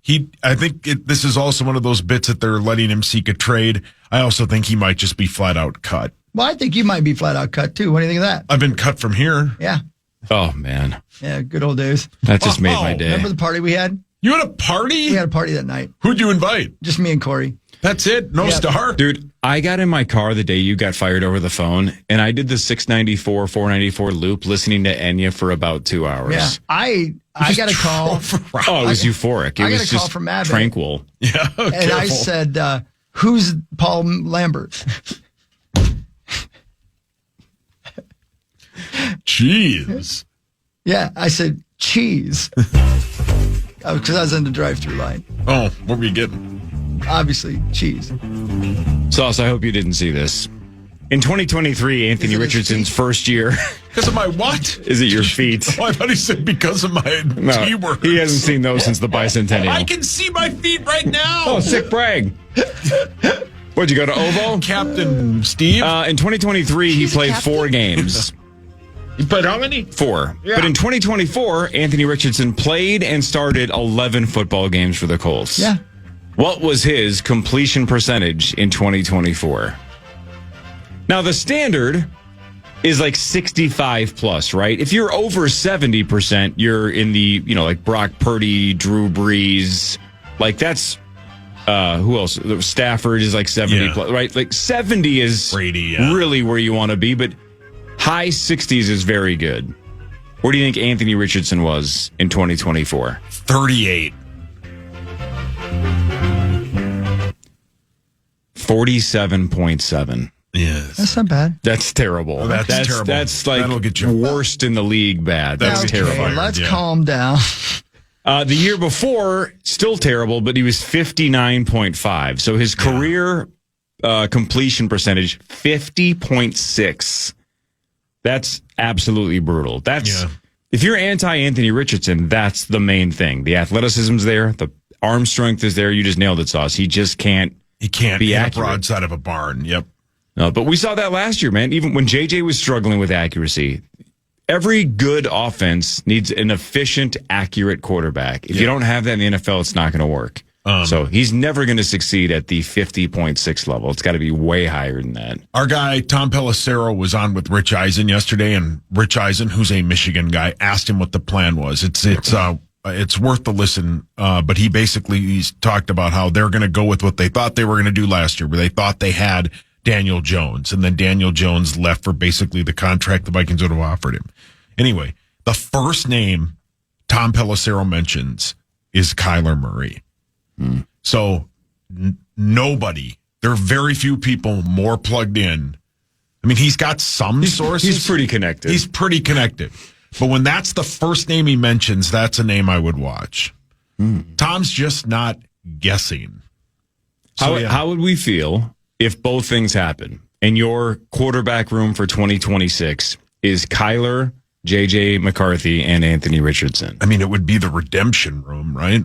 I think this is also one of those bits that they're letting him seek a trade. I also think he might just be flat out cut. Well, I think you might be flat out cut too. What do you think of that? I've been cut from here. Yeah. Oh, man. Yeah, good old days. That just made my day. Remember the party we had? You had a party? We had a party that night. Who'd you invite? Just me and Corey. That's it? No star? Dude, I got in my car the day you got fired over the phone, and I did the 694, 494 loop listening to Enya for about 2 hours. Yeah. I got a call. Oh, it was euphoric. I was got a just call from Abbott. tranquil. Yeah. And I said, who's Paul Lambert? Jeez. Yeah, I said, cheese. Because I was in the drive-through line. Oh, what were you getting? Obviously, cheese. Sauce, I hope you didn't see this. In 2023, Anthony Richardson's first year. Because of my what? Is it your feet? Oh, I thought he said because of my T-words. He hasn't seen those since the bicentennial. I can see my feet right now. Oh, sick brag. What'd you go to OVO? Captain Steve? In 2023, he played 4 games. You played how many? 4. Yeah. But in 2024, Anthony Richardson played and started 11 football games for the Colts. Yeah. What was his completion percentage in 2024? Now, the standard is like 65 plus, right? If you're over 70%, you're in the, like Brock Purdy, Drew Brees. Like that's, who else? Stafford is like 70 plus, right? Like 70 is Brady, really where you want to be, but high 60s is very good. Where do you think Anthony Richardson was in 2024? 38. 47.7. Yes. That's not bad. That's terrible. Oh, that's terrible. That's like That'll get you worst in the league bad. That's That'll get you terrible. fired. Let's calm down. The year before, still terrible, but he was 59.5. So his career completion percentage, 50.6. That's absolutely brutal. That's if you're anti-Anthony Richardson, that's the main thing. The athleticism's there. The arm strength is there. You just nailed it, Sauce. He just can't. He can't be hit accurate. a broadside of a barn. Yep. No, but we saw that last year, man. Even when JJ was struggling with accuracy, every good offense needs an efficient, accurate quarterback. If you don't have that in the NFL, it's not going to work. So he's never going to succeed at the 50.6 level. It's got to be way higher than that. Our guy, Tom Pelissero, was on with Rich Eisen yesterday, and Rich Eisen, who's a Michigan guy, asked him what the plan was. It's worth the listen, but he's talked about how they're going to go with what they thought they were going to do last year, where they thought they had Daniel Jones, and then Daniel Jones left for basically the contract the Vikings would have offered him. Anyway, the first name Tom Pelissero mentions is Kyler Murray. So nobody, there are very few people more plugged in I mean, he's got some sources. He's pretty connected. He's pretty connected. But when that's the first name he mentions, that's a name I would watch. Tom's just not guessing. So, how would we feel if both things happen and your quarterback room for 2026 is Kyler, J.J. McCarthy, and Anthony Richardson? I mean, it would be the redemption room, right?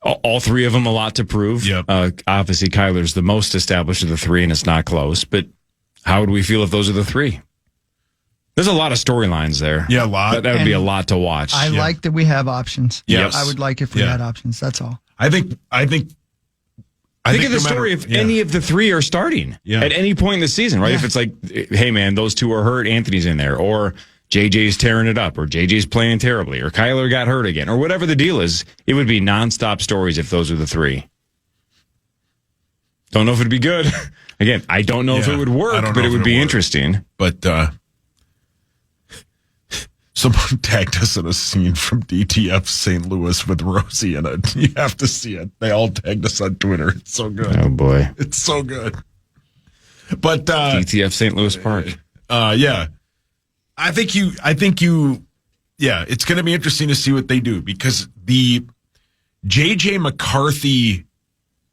All three of them a lot to prove. Yep. Obviously, Kyler's the most established of the three, and it's not close. But how would we feel if those are the three? There's a lot of storylines there. Yeah, a lot. That would be a lot to watch. I like that we have options. Yes. I would like if we had options. That's all. I think Think of the story if any of the three are starting at any point in the season, right? Yeah. If it's like, hey, man, those two are hurt, Anthony's in there, or JJ's tearing it up, or JJ's playing terribly, or Kyler got hurt again, or whatever the deal is, it would be nonstop stories if those are the three. Don't know if it'd be good. Again, I don't know if it would work, but it would be interesting. But someone tagged us in a scene from DTF St. Louis with Rosie in it. You have to see it. They all tagged us on Twitter. It's so good. Oh, boy. It's so good. But DTF St. Louis Park. Yeah. I think you, it's going to be interesting to see what they do because the J.J. McCarthy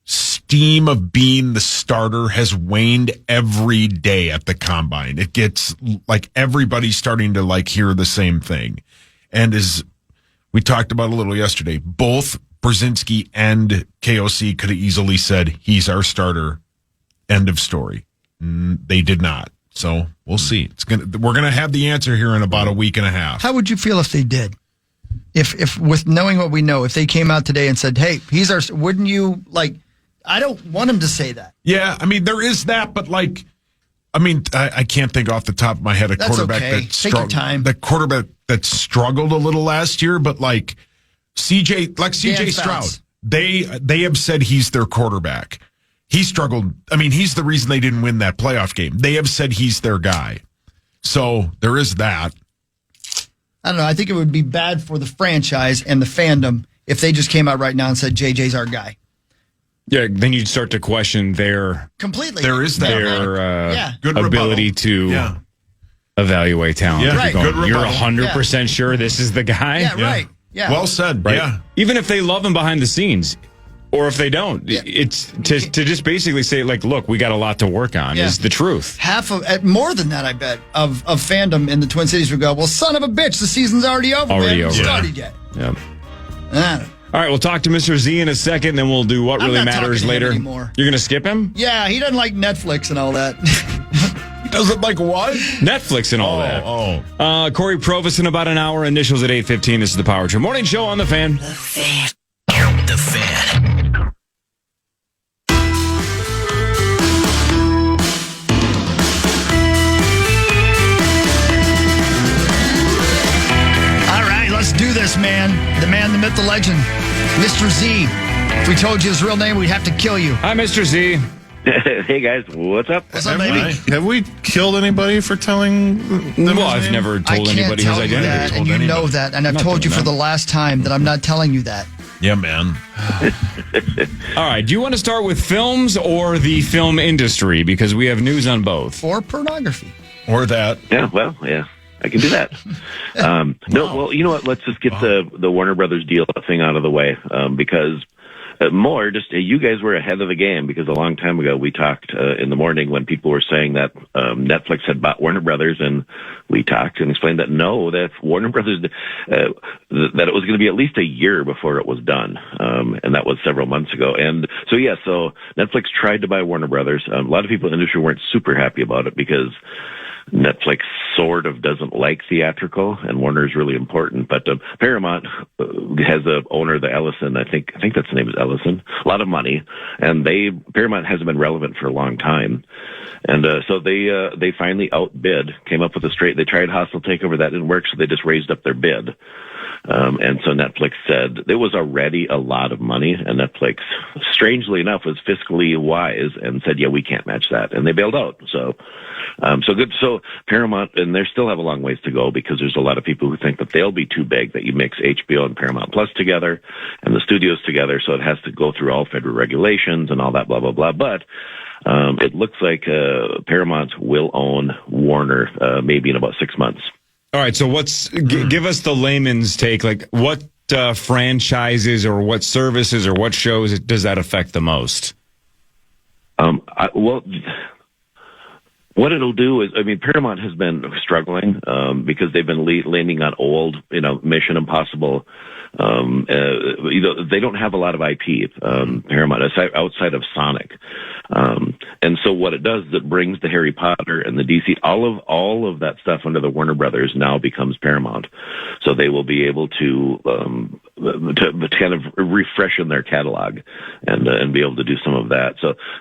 steam of being the starter has waned every day at the combine. It gets like everybody's starting to like hear the same thing. And as we talked about a little yesterday, both Brzezinski and KOC could have easily said, he's our starter. End of story. They did not. So we'll see. We're going to have the answer here in about a week and a half. How would you feel if they did? If with knowing what we know, if they came out today and said, hey, he's our, wouldn't you like, I don't want him to say that. Yeah, I mean, there is that, but like, I mean, I can't think off the top of my head a quarterback that quarterback that struggled a little last year, but like CJ Stroud, they have said he's their quarterback. He struggled. I mean, he's the reason they didn't win that playoff game. They have said he's their guy. So there is that. I don't know. I think it would be bad for the franchise and the fandom if they just came out right now and said JJ's our guy. Yeah, then you'd start to question their completely. There is that good ability to evaluate talent. Yeah, right. You're 100% sure this is the guy. Yeah, right. Yeah, well said. Right? Yeah, even if they love him behind the scenes, or if they don't, it's to just basically say like, look, we got a lot to work on. Is the truth. Half of more than that, I bet, of fandom in the Twin Cities would go, well, son of a bitch, the season's already over. Already over. Started yet. Yep. All right, we'll talk to Mr. Z in a second, then we'll do what really matters later. You're going to skip him? Yeah, he doesn't like Netflix and all that. He doesn't like what? Netflix and all that. Corey Provis in about an hour. Initials at 8:15. This is the Power Trip Morning Show on The Fan. The Fan. The Fan. Let's do this, man. The man, the myth, the legend, Mr. Z. If we told you his real name, we'd have to kill you. Hi, Mr. Z. Hey, guys. What's up? What's up, baby? Have we killed anybody for telling them? Well, I've never told anybody his identity. That, and you know that. And I've told you for the last time that I'm not telling you that. Yeah, man. All right. Do you want to start with films or the film industry? Because we have news on both. Or pornography. Or that. Yeah, well, yeah. I can do that. No, well, you know what? Let's just get the Warner Brothers deal thing out of the way because you guys were ahead of the game because a long time ago we talked in the morning when people were saying that Netflix had bought Warner Brothers, and we talked and explained that no, that Warner Brothers that it was going to be at least a year before it was done, and that was several months ago. And so Netflix tried to buy Warner Brothers. A lot of people in the industry weren't super happy about it because Netflix sort of doesn't like theatrical, and Warner is really important. But Paramount has a owner, the Ellison. I think that's the name is Ellison. A lot of money, and Paramount hasn't been relevant for a long time, and so they finally outbid, came up with a straight. They tried hostile takeover, that didn't work, so they just raised up their bid. And so Netflix said there was already a lot of money, and Netflix, strangely enough, was fiscally wise and said, yeah, we can't match that. And they bailed out. So good. So Paramount, and they still have a long ways to go because there's a lot of people who think that they'll be too big, that you mix HBO and Paramount Plus together and the studios together. So it has to go through all federal regulations and all that, blah, blah, blah. But It looks like Paramount will own Warner maybe in about 6 months. All right, so give us the layman's take. Like, what franchises or what services or what shows does that affect the most? What it'll do is, Paramount has been struggling because they've been leaning on old, Mission Impossible. They don't have a lot of IP, Paramount, outside of Sonic. And so what it does is it brings the Harry Potter and the DC, all of that stuff under the Warner Brothers now becomes Paramount. So they will be able to kind of refreshen their catalog and be able to do some of that.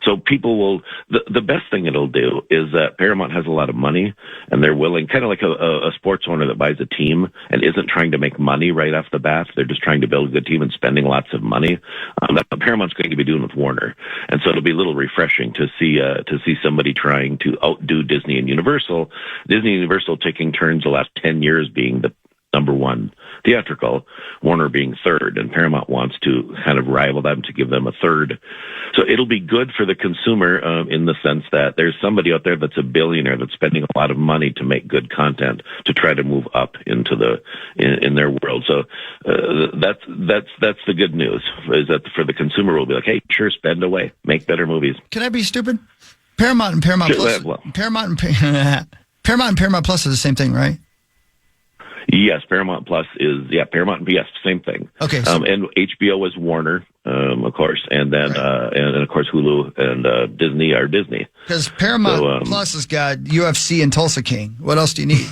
So people will, the best thing it'll do is that Paramount has a lot of money and they're willing, kind of like a sports owner that buys a team and isn't trying to make money right off the bat. They're just trying to build a good team and spending lots of money. That's what Paramount's going to be doing with Warner. And so it'll be a little refreshing to see somebody trying to outdo Disney and Universal. Disney and Universal taking turns the last 10 years being the number one theatrical, Warner being third, and Paramount wants to kind of rival them to give them a third. So it'll be good for the consumer in the sense that there's somebody out there that's a billionaire that's spending a lot of money to make good content to try to move up into in their world. So that's the good news, is that for the consumer will be like, hey, sure, spend away, make better movies. Can I be stupid? Paramount and Paramount Plus. Paramount and Paramount Plus are the same thing, right? Yes, Paramount Plus is, Paramount, yes, same thing. Okay. And HBO is Warner, of course, and then, and of course, Hulu and Disney are Disney. Because Paramount Plus has got UFC and Tulsa King. What else do you need?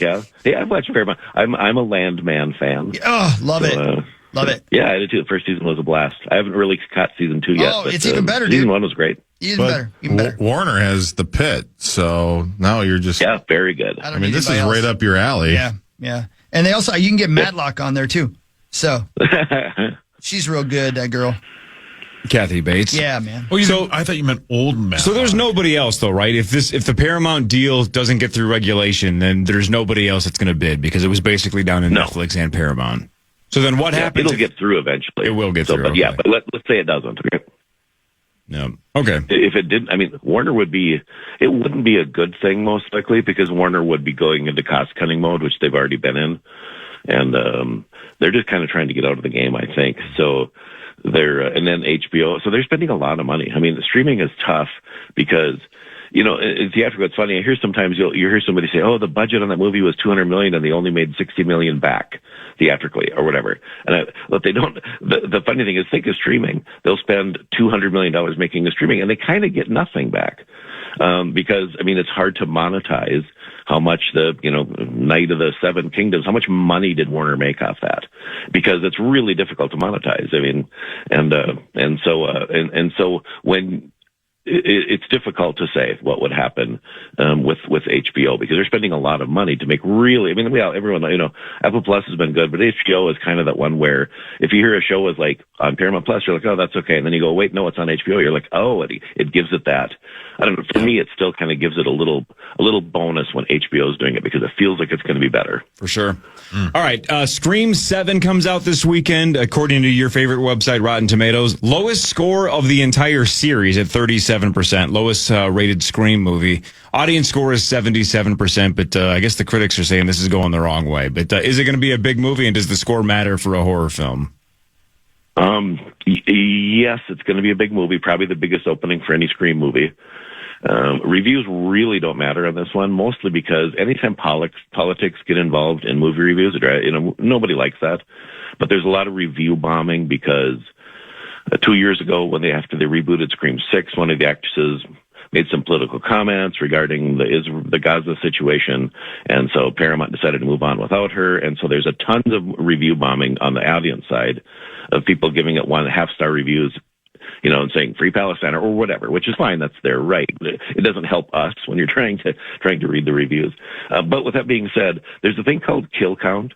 Yeah. Hey, I've watched Paramount. I'm a Landman fan. Oh, love it. Love it. Yeah, I did too. The first season was a blast. I haven't really caught season 2 yet. Oh, but, it's even better, dude. Season 1 was great. Even better. Warner has the Pit, so now you're just... Yeah, very good. I mean, this is right up your alley. Yeah. And they also, you can get Matlock on there, too. So, she's real good, that girl. Kathy Bates. Yeah, man. Oh, I thought you meant old Matlock. So there's nobody else, though, right? If the Paramount deal doesn't get through regulation, then there's nobody else that's going to bid because it was basically down in Netflix and Paramount. So then what happens? It'll get through eventually. It will get through. But yeah, but let's say it doesn't. Okay. No. Okay. If it didn't, Warner wouldn't be a good thing most likely because Warner would be going into cost cutting mode, which they've already been in. And, they're just kind of trying to get out of the game, I think. So and then HBO, so they're spending a lot of money. The streaming is tough because, in theatrical, it's funny. I hear sometimes you hear somebody say, "Oh, the budget on that movie was $200 million, and they only made $60 million back theatrically, or whatever." And but they don't. The funny thing is, think of streaming. They'll spend $200 million making a streaming, and they kind of get nothing back because it's hard to monetize how much the Night of the Seven Kingdoms. How much money did Warner make off that? Because it's really difficult to monetize. And so when it's difficult to say what would happen with HBO because they're spending a lot of money to make really. Everyone Apple Plus has been good, but HBO is kind of that one where if you hear a show is like on Paramount Plus, you're like, oh, that's okay, and then you go, wait, no, it's on HBO. You're like, oh, it gives it that. I don't know. For me, it still kind of gives it a little bonus when HBO is doing it because it feels like it's going to be better. For sure. All right. Scream 7 comes out this weekend, according to your favorite website, Rotten Tomatoes. Lowest score of the entire series at 37%. Lowest rated Scream movie. Audience score is 77%, but I guess the critics are saying this is going the wrong way. But is it going to be a big movie, and does the score matter for a horror film? Yes, it's going to be a big movie, probably the biggest opening for any Scream movie. Reviews really don't matter on this one, mostly because anytime politics get involved in movie reviews, nobody likes that. But there's a lot of review bombing because 2 years ago, after they rebooted Scream 6, one of the actresses made some political comments regarding the Gaza situation, and so Paramount decided to move on without her. And so there's a tons of review bombing on the audience side of people giving it 1.5-star reviews, and saying free Palestine or whatever, which is fine. That's their right. It doesn't help us when you're trying to read the reviews. But with that being said, there's a thing called kill count.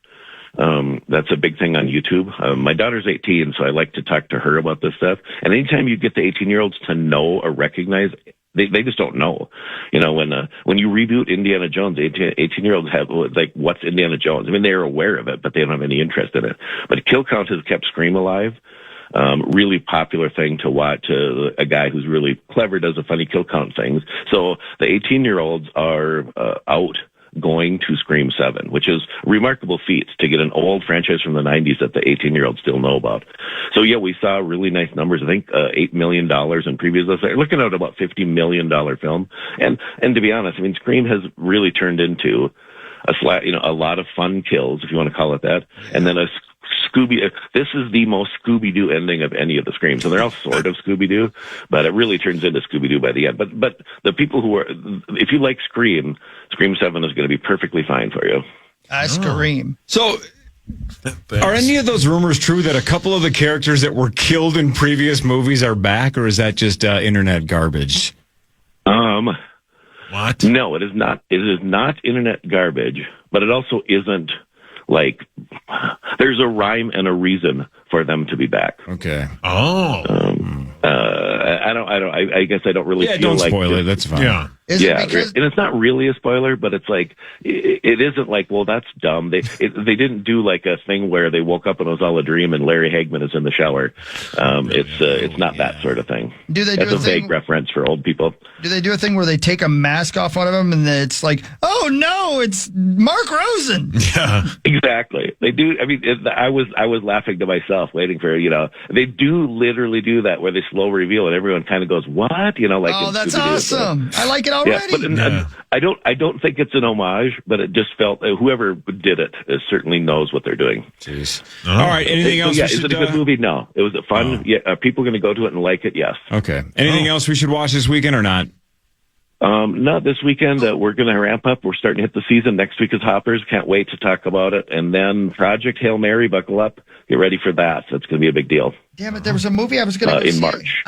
That's a big thing on YouTube. My daughter's 18, so I like to talk to her about this stuff. And anytime you get the 18-year-olds to know or recognize, they just don't know. When you reboot Indiana Jones, 18-year-olds have like, what's Indiana Jones? They're aware of it, but they don't have any interest in it. But kill count has kept Scream alive. really popular thing to watch. A guy who's really clever does a funny kill count things. So the 18-year-olds are out going to Scream 7, which is a remarkable feat to get an old franchise from the 90s that the 18-year-olds still know about. So, yeah, we saw really nice numbers. I think $8 million in previous. They're looking at about $50 million film. And to be honest, I mean, Scream has really turned into a lot of fun kills, if you want to call it that, and then this is the most Scooby-Doo ending of any of the Screams. And they're all sort of Scooby-Doo, but it really turns into Scooby-Doo by the end. But the people if you like Scream 7 is going to be perfectly fine for you. Scream. So, are any of those rumors true that a couple of the characters that were killed in previous movies are back, or is that just internet garbage? What? No, it is not. It is not internet garbage, but it also isn't like there's a rhyme and a reason for them to be back. Okay. I guess I don't really feel don't like spoil it. That's fine. Yeah. And it's not really a spoiler, but it's like it isn't like, well, that's dumb. They didn't do like a thing where they woke up and it was all a dream and Larry Hagman is in the shower. It's not that sort of thing. That's a vague reference for old people. Do they do a thing where they take a mask off one of them and it's like, oh no, it's Mark Rosen? Yeah, exactly. They do. I mean, I was laughing to myself, waiting for they do literally do that where they slow reveal and everyone kind of goes, what? Like, oh, that's awesome. I like it already. Yeah, but I don't think it's an homage, but it just felt whoever did it certainly knows what they're doing. Jeez. All right. Anything else? Yeah, is it a good movie? No. It was fun. Oh. Yeah. Are people going to go to it and like it? Yes. Okay. Anything else we should watch this weekend or not? No, this weekend we're going to ramp up. We're starting to hit the season. Next week is Hoppers. Can't wait to talk about it. And then Project Hail Mary. Buckle up. Get ready for that. That's going to be a big deal. Damn it! There was a movie I was going to in March.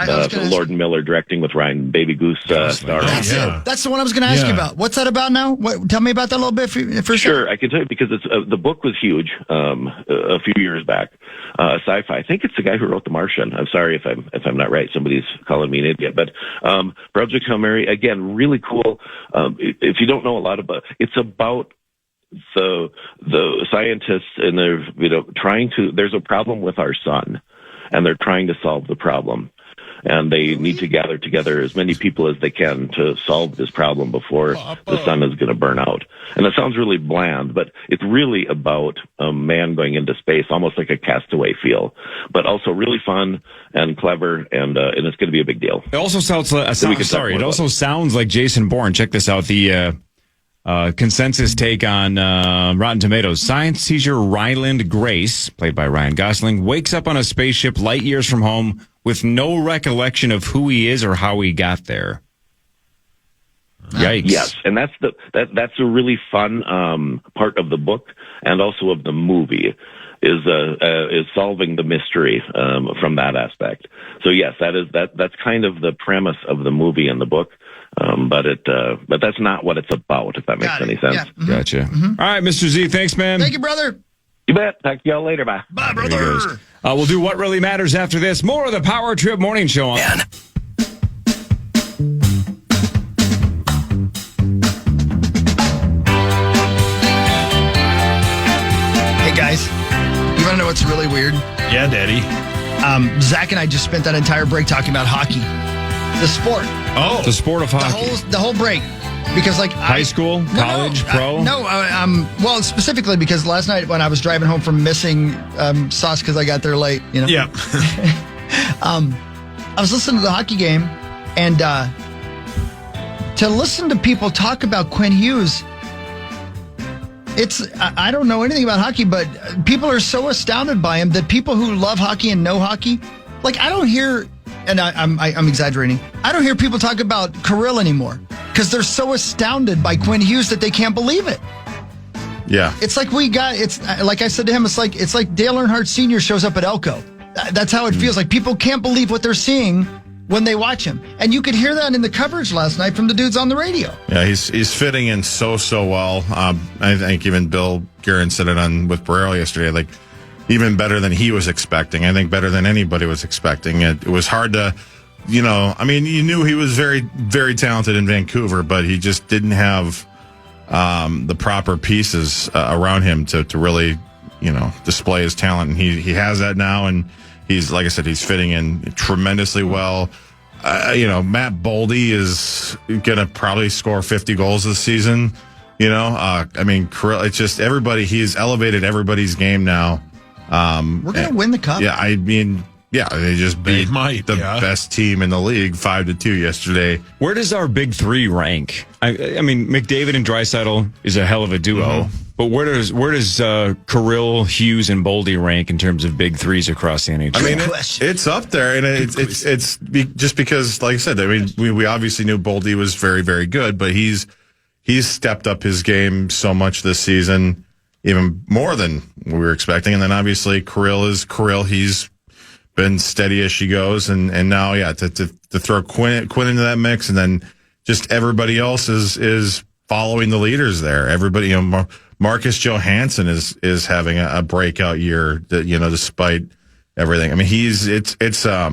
Lord and Miller directing with Ryan Baby Goose starring. That's it. That's the one I was going to ask you about. What's that about now? Tell me about that a little bit. Sure, I can tell you because it's the book was huge a few years back. Sci-fi. I think it's the guy who wrote The Martian. I'm sorry if I'm not right. Somebody's calling me an idiot. But Project Hail Mary, again, really cool. If you don't know a lot about, it's about the scientists and they're trying to. There's a problem with our sun. And they're trying to solve the problem. And they need to gather together as many people as they can to solve this problem before the sun is going to burn out. And it sounds really bland, but it's really about a man going into space, almost like a Castaway feel, but also really fun and clever, and it's going to be a big deal. It also sounds like Jason Bourne. Check this out. The consensus take on Rotten Tomatoes. Science teacher Ryland Grace, played by Ryan Gosling, wakes up on a spaceship light years from home with no recollection of who he is or how he got there. Yikes. Yes, and that's a really fun part of the book and also of the movie is solving the mystery from that aspect. So yes, that's kind of the premise of the movie and the book. But that's not what it's about, if that makes any sense. Yeah. Mm-hmm. Gotcha. Mm-hmm. All right, Mr. Z, thanks, man. Thank you, brother. You bet. Talk to y'all later. Bye. Bye, brother. We'll do What Really Matters after this. More of the Power Trip Morning Show on. Hey, guys. You want to know what's really weird? Yeah, Daddy. Zach and I just spent that entire break talking about hockey. The sport. Oh, the sport of hockey. The whole break. Because high school, college, pro? Well, specifically because last night when I was driving home from missing sauce because I got there late, Yeah. I was listening to the hockey game, and to listen to people talk about Quinn Hughes, I don't know anything about hockey, but people are so astounded by him that people who love hockey and know hockey, I don't hear, and I'm exaggerating, I don't hear people talk about Kirill anymore because they're so astounded by Quinn Hughes that they can't believe it. Yeah. It's like it's like I said to him, it's like Dale Earnhardt Sr. shows up at Elko. That's how it feels. Like people can't believe what they're seeing when they watch him. And you could hear that in the coverage last night from the dudes on the radio. Yeah, he's fitting in so well. I think even Bill Guerin said it with Barrero yesterday, even better than he was expecting. I think better than anybody was expecting. It was hard to, you knew he was very, very talented in Vancouver, but he just didn't have the proper pieces around him to really, display his talent. And he has that now, and he's, like I said, he's fitting in tremendously well. Matt Boldy is going to probably score 50 goals this season. It's just everybody. He's elevated everybody's game now. We're going to win the cup. Yeah, they just beat the best team in the league 5-2 yesterday. Where does our big three rank? I mean, McDavid and Draisaitl is a hell of a duo. Mm-hmm. But where does Kirill, Hughes, and Boldy rank in terms of big threes across the NHL? I mean, it's up there, and it's just because, like I said, I mean, we obviously knew Boldy was very, very good, but he's stepped up his game so much this season, even more than we were expecting. And then obviously Kirill is Kirill. He's been steady as she goes, and now to throw Quinn into that mix, and then just everybody else is following the leaders there. Everybody, Marcus Johansson is having a breakout year. Despite everything. I mean, it's so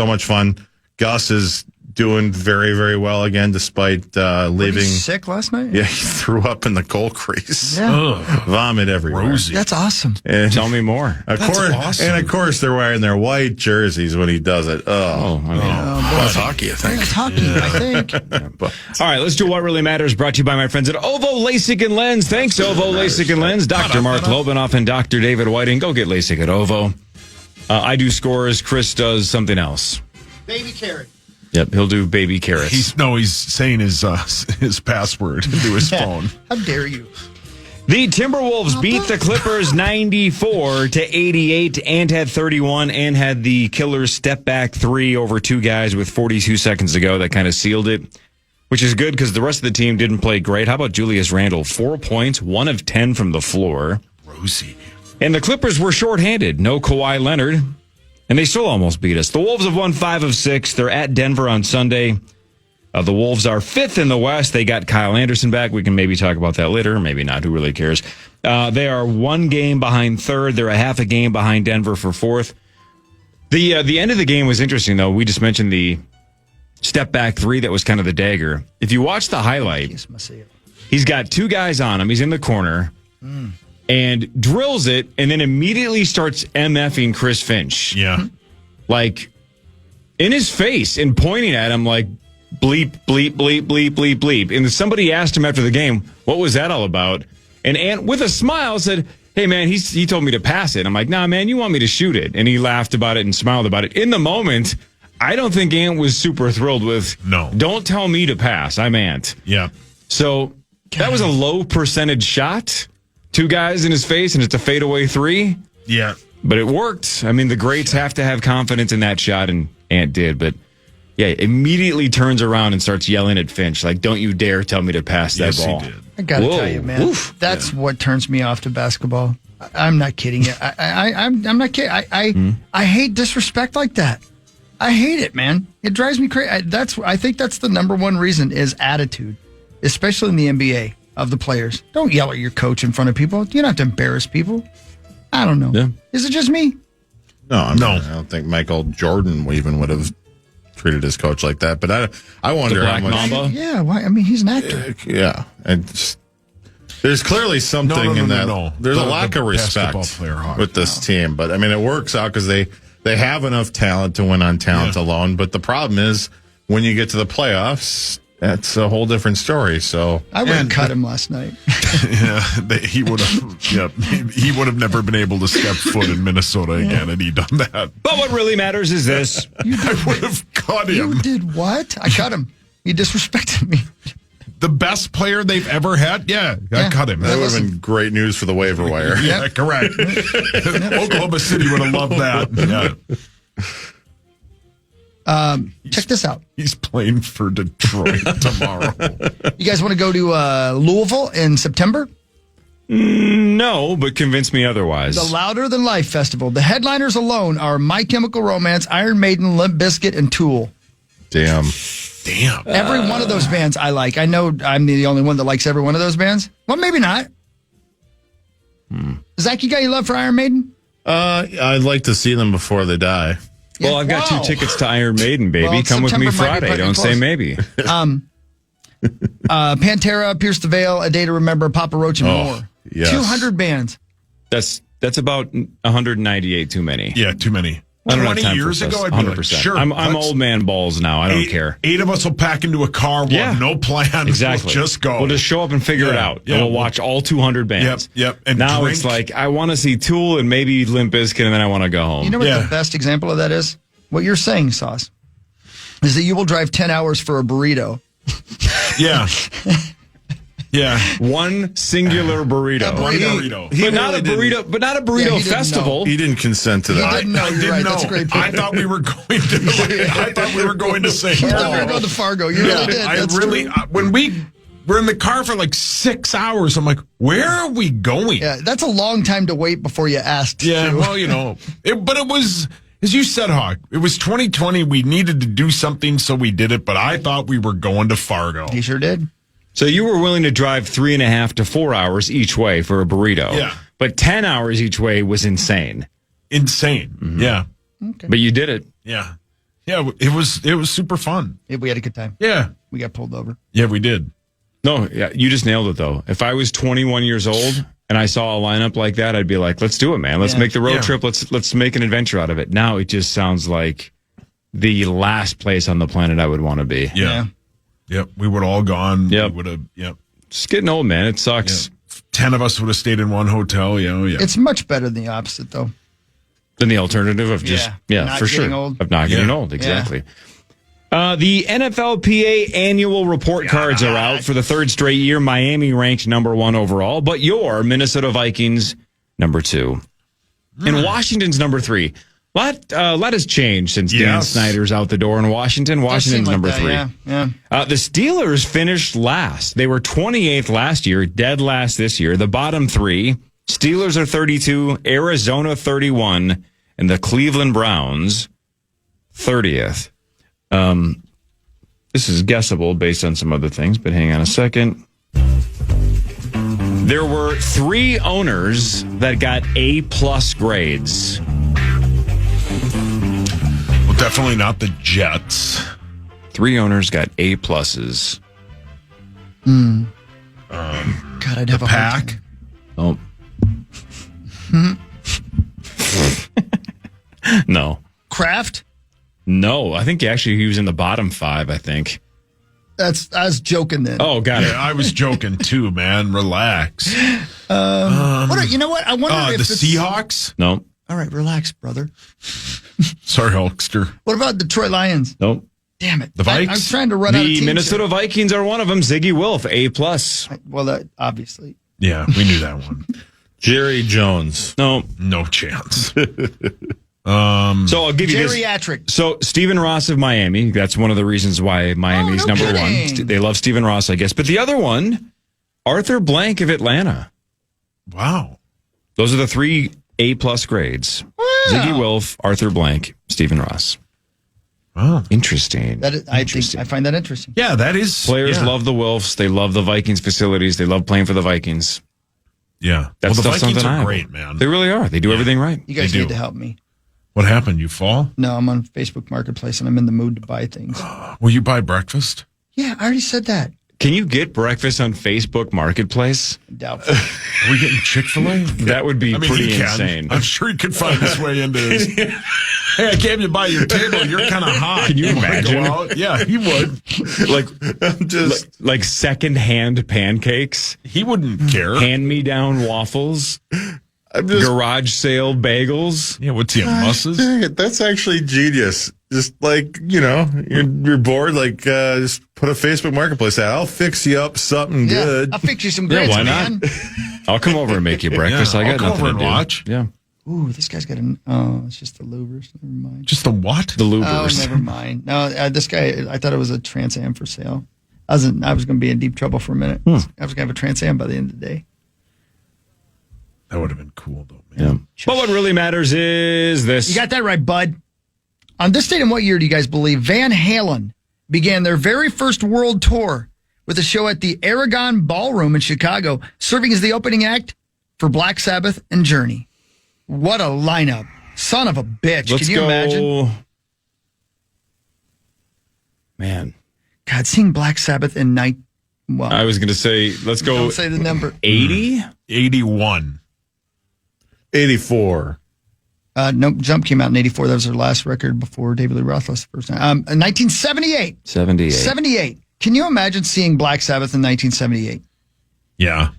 much fun. Gus is doing very, very well again, despite leaving. Sick last night? Yeah, he threw up in the goal crease. Yeah. Vomit everywhere. Rosie. That's awesome. And tell me more. Awesome. And of course, they're wearing their white jerseys when he does it. That's hockey, I think. It's hockey, I think. All right, let's do What Really Matters, brought to you by my friends at Ovo LASIK and Lens. Thanks, Ovo LASIK and Lens. Dr. Mark Lobanoff and Dr. David Whiting. Go get LASIK at Ovo. I do scores. Chris does something else. Baby carrot. Yep, he'll do baby carrots. He's saying his password into his phone. How dare you? The Timberwolves beat the Clippers 94-88. Ant had 31 and had the killer step back three over two guys with 42 seconds to go. That kind of sealed it, which is good because the rest of the team didn't play great. How about Julius Randle? 4 points, 1 of 10 from the floor. Rosie. And the Clippers were shorthanded. No Kawhi Leonard. And they still almost beat us. The Wolves have won 5 of 6. They're at Denver on Sunday. The Wolves are 5th in the West. They got Kyle Anderson back. We can maybe talk about that later. Maybe not. Who really cares? They are 1 game behind 3rd. They're a half a game behind Denver for 4th. The end of the game was interesting, though. We just mentioned the step back three that was kind of the dagger. If you watch the highlight, he's got 2 guys on him. He's in the corner. And drills it, and then immediately starts MFing Chris Finch. Yeah. Like, in his face, and pointing at him like, bleep, bleep, bleep, bleep, bleep, bleep. And somebody asked him after the game, what was that all about? And Ant, with a smile, said, hey, man, he told me to pass it. I'm like, nah, man, you want me to shoot it. And he laughed about it and smiled about it. In the moment, I don't think Ant was super thrilled with, no, don't tell me to pass. I'm Ant. Yeah. So that was a low percentage shot. 2 guys in his face, and it's a fadeaway 3. Yeah. But it worked. I mean, the greats have to have confidence in that shot, and Ant did. But, yeah, immediately turns around and starts yelling at Finch, like, don't you dare tell me to pass that ball. He did. I got to tell you, man, that's what turns me off to basketball. I'm not kidding you. I'm not kidding. I hate disrespect like that. I hate it, man. It drives me crazy. I think that's the number one reason is attitude, especially in the NBA. Of the players. Don't yell at your coach in front of people. You don't have to embarrass people. I don't know. Yeah. Is it just me? No, I don't think Michael Jordan even would have treated his coach like that. But I wonder how much. Mamba? Yeah, why? I mean, he's an actor. Yeah, and there's clearly something in that. No. There's a lack of respect with this team. But I mean, it works out because they have enough talent to win on talent alone. But the problem is when you get to the playoffs. That's a whole different story. So I would have cut him last night. He would have. He would have never been able to step foot in Minnesota again, and he done that. But what really matters is this: I would have cut him. You did what? I cut him. He disrespected me. The best player they've ever had. I cut him. That would have been great news for the waiver wire. Yeah, correct. Oklahoma City would have loved that. Yeah. Check this out. He's playing for Detroit tomorrow. You guys want to go to Louisville in September? No, but convince me otherwise. The Louder Than Life Festival. The headliners alone are My Chemical Romance, Iron Maiden, Limp Bizkit, and Tool. Damn. Every one of those bands I like. I know I'm the only one that likes every one of those bands. Well, maybe not. Zach, you got your love for Iron Maiden? I'd like to see them before they die. Well, I've got 2 tickets to Iron Maiden, baby. Well, come with me Friday. Don't close. say maybe. Pantera, Pierce the Veil, A Day to Remember, Papa Roach, and more. Yes. 200 bands. That's about 198 too many. Yeah, too many. I don't have 20 time years for ago, this. I'd be 100%. like, sure. I'm old man balls now. I don't care. 8 of us will pack into a car. We'll have no plan. Exactly. We'll just go. We'll just show up and figure it out. Yeah. And we'll watch all 200 bands. Yep. And now drink. it's like, I want to see Tool and maybe Limp Bizkit, and then I want to go home. You know what the best example of that is? What you're saying, Sauce, is that you will drive 10 hours for a burrito. Yeah. Yeah. One singular burrito. But not a burrito. But not a burrito festival. He didn't consent to that. He didn't know. You're right. That's a great point. I thought we were going to. I thought we were going to St. I Paul. thought we were going to Fargo. You really did. That's true. When we were in the car for like 6 hours, I'm like, where are we going? Yeah, that's a long time to wait before you asked. Yeah, to. well, but it was, as you said, Hawk, it was 2020. We needed to do something, so we did it, but I thought we were going to Fargo. He sure did. So you were willing to drive 3.5 to 4 hours each way for a burrito. Yeah. But 10 hours each way was insane. Insane. Mm-hmm. Yeah. Okay. But you did it. Yeah. Yeah, it was super fun. Yeah, we had a good time. Yeah. We got pulled over. Yeah, we did. No, yeah, you just nailed it, though. If I was 21 years old and I saw a lineup like that, I'd be like, let's do it, man. Let's make the road trip. Let's make an adventure out of it. Now it just sounds like the last place on the planet I would want to be. Yeah. Yep. We would have all gone. Yep. We would have, Just getting old, man. It sucks. Yep. 10 of us would have stayed in one hotel. Yeah. It's much better than the opposite, though. Than the alternative of just, not for getting sure. old. Of not getting old. Exactly. The NFLPA annual report cards are out for the third straight year. Miami ranked number 1 overall, but your Minnesota Vikings, number 2. And Washington's number 3. Lot has changed since Dan Snyder's out the door in Washington. Washington's like number that, 3. Yeah. The Steelers finished last. They were 28th last year, dead last this year. The bottom 3, Steelers are 32, Arizona 31, and the Cleveland Browns 30th. This is guessable based on some other things, but hang on a second. There were 3 owners that got A+ grades. Well, definitely not the Jets. 3 owners got A+. God, I'd have a hard Pack. Oh. No. Kraft? No, I think actually he was in the bottom 5, I think. I was joking then. Oh, got it. I was joking too, man. Relax. You know what? I wonder if the Seahawks? No. All right, relax, brother. Sorry, Hulkster. What about Detroit Lions? Nope. Damn it. The Vikes? I'm trying to run out of The teams Minnesota here. Vikings are one of them. Ziggy Wolf, A+. Well, that obviously. Yeah, we knew that one. Jerry Jones. No. No chance. So I'll give you this. Geriatric. So Stephen Ross of Miami, that's one of the reasons why Miami's no number kidding. 1. They love Stephen Ross, I guess. But the other one, Arthur Blank of Atlanta. Wow. Those are the 3 A+ grades. Wow. Ziggy Wolf, Arthur Blank, Stephen Ross. Wow. Interesting. I find that interesting. Yeah, that is. Players love the Wolves. They love the Vikings facilities. They love playing for the Vikings. Yeah. That's the stuff's Vikings are undeniable. great, man. They really are. They do everything right. You guys They do. need to help me. What happened? You fall? No, I'm on Facebook Marketplace and I'm in the mood to buy things. Will you buy breakfast? Yeah, I already said that. Can you get breakfast on Facebook Marketplace? Doubtful. Are we getting Chick-fil-A? That would be pretty he can. insane. I'm sure he could find his way into this. Hey, I came to buy your table. You're kind of hot. Can you wanna imagine? go out? Yeah, he would. Like second-hand pancakes, He wouldn't care. hand-me-down waffles, garage sale bagels. Yeah, what's he, a musses? Dang it, that's actually genius. Just like, you're bored, just put a Facebook Marketplace out. I'll fix you up something Yeah, good. I'll fix you some grits, why not? man. I'll come over and make you breakfast. Yeah, I got I'll come nothing over to and do. watch. Yeah, Ooh, this guy's got it's just the louvers. Never mind. Just the what? the Oh, Lubers. never mind. No, this guy, I thought it was a Trans Am for sale. I was going to be in deep trouble for a minute. I was going to have a Trans Am by the end of the day. That would have been cool, though, man. Yeah. But what really matters is this. You got that right, bud. On this date, in what year do you guys believe Van Halen began their very first world tour with a show at the Aragon Ballroom in Chicago, serving as the opening act for Black Sabbath and Journey? What a lineup. Son of a bitch. Let's Can you go. imagine? Man, God, seeing Black Sabbath in night. Well, I was going to say, let's go don't say the number. 80? 81. 84. No, Jump came out in 84. That was their last record before David Lee Roth lost the first time. 1978. 78. Can you imagine seeing Black Sabbath in 1978? Yeah.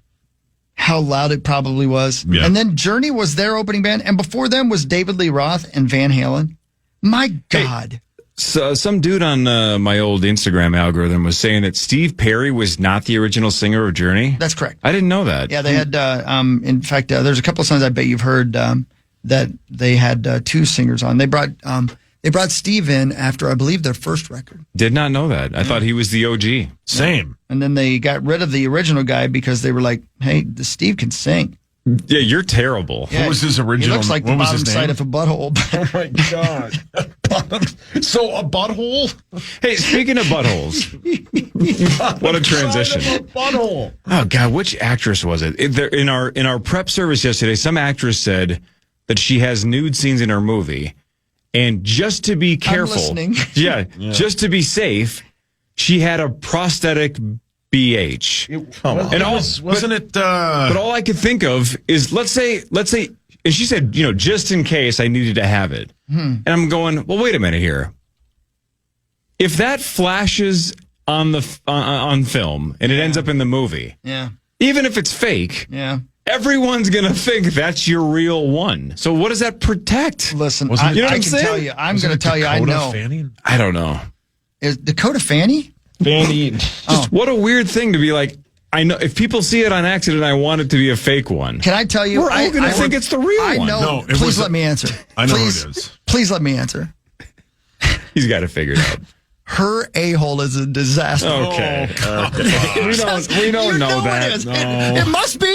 How loud it probably was. Yeah. And then Journey was their opening band. And before them was David Lee Roth and Van Halen. My God. Hey, so some dude on my old Instagram algorithm was saying that Steve Perry was not the original singer of Journey. That's correct. I didn't know that. Yeah, they had, in fact, there's a couple of songs I bet you've heard that they had two singers on. They brought Steve in after, I believe, their first record. Did not know that. I thought he was the OG. Same. And then they got rid of the original guy because they were like, hey, the Steve can sing. Yeah, you're terrible. Yeah, what was his original? He looks like what the was bottom his side name? of a butthole. Oh my God. So a butthole? Hey, speaking of buttholes, what a transition. A butthole. Oh God, which actress was it? In our prep service yesterday, some actress said that she has nude scenes in her movie, and just to be careful, listening. yeah, just to be safe, she had a prosthetic BH. And wasn't it? But all I could think of is let's say, and she said, just in case I needed to have it, and I'm going, well, wait a minute here. If that flashes on the on film and it ends up in the movie, Yeah. even if it's fake, Yeah. everyone's gonna think that's your real one. So what does that protect? Listen, Wasn't I, it- You know what I I'm can saying? tell you. I'm Was going to it tell you. I Dakota know. Fanning? I don't know. Is Dakota Fanny? Fanning. Just what a weird thing to be like. I know if people see it on accident, I want it to be a fake one. Can I tell you? We're all going to think it's the real I one. know. No, it Please was- let me answer. I know Please, it is. Please let me answer. He's got it figured out. Her a-hole is a disaster. Okay. We don't know it that. is. No. It must be.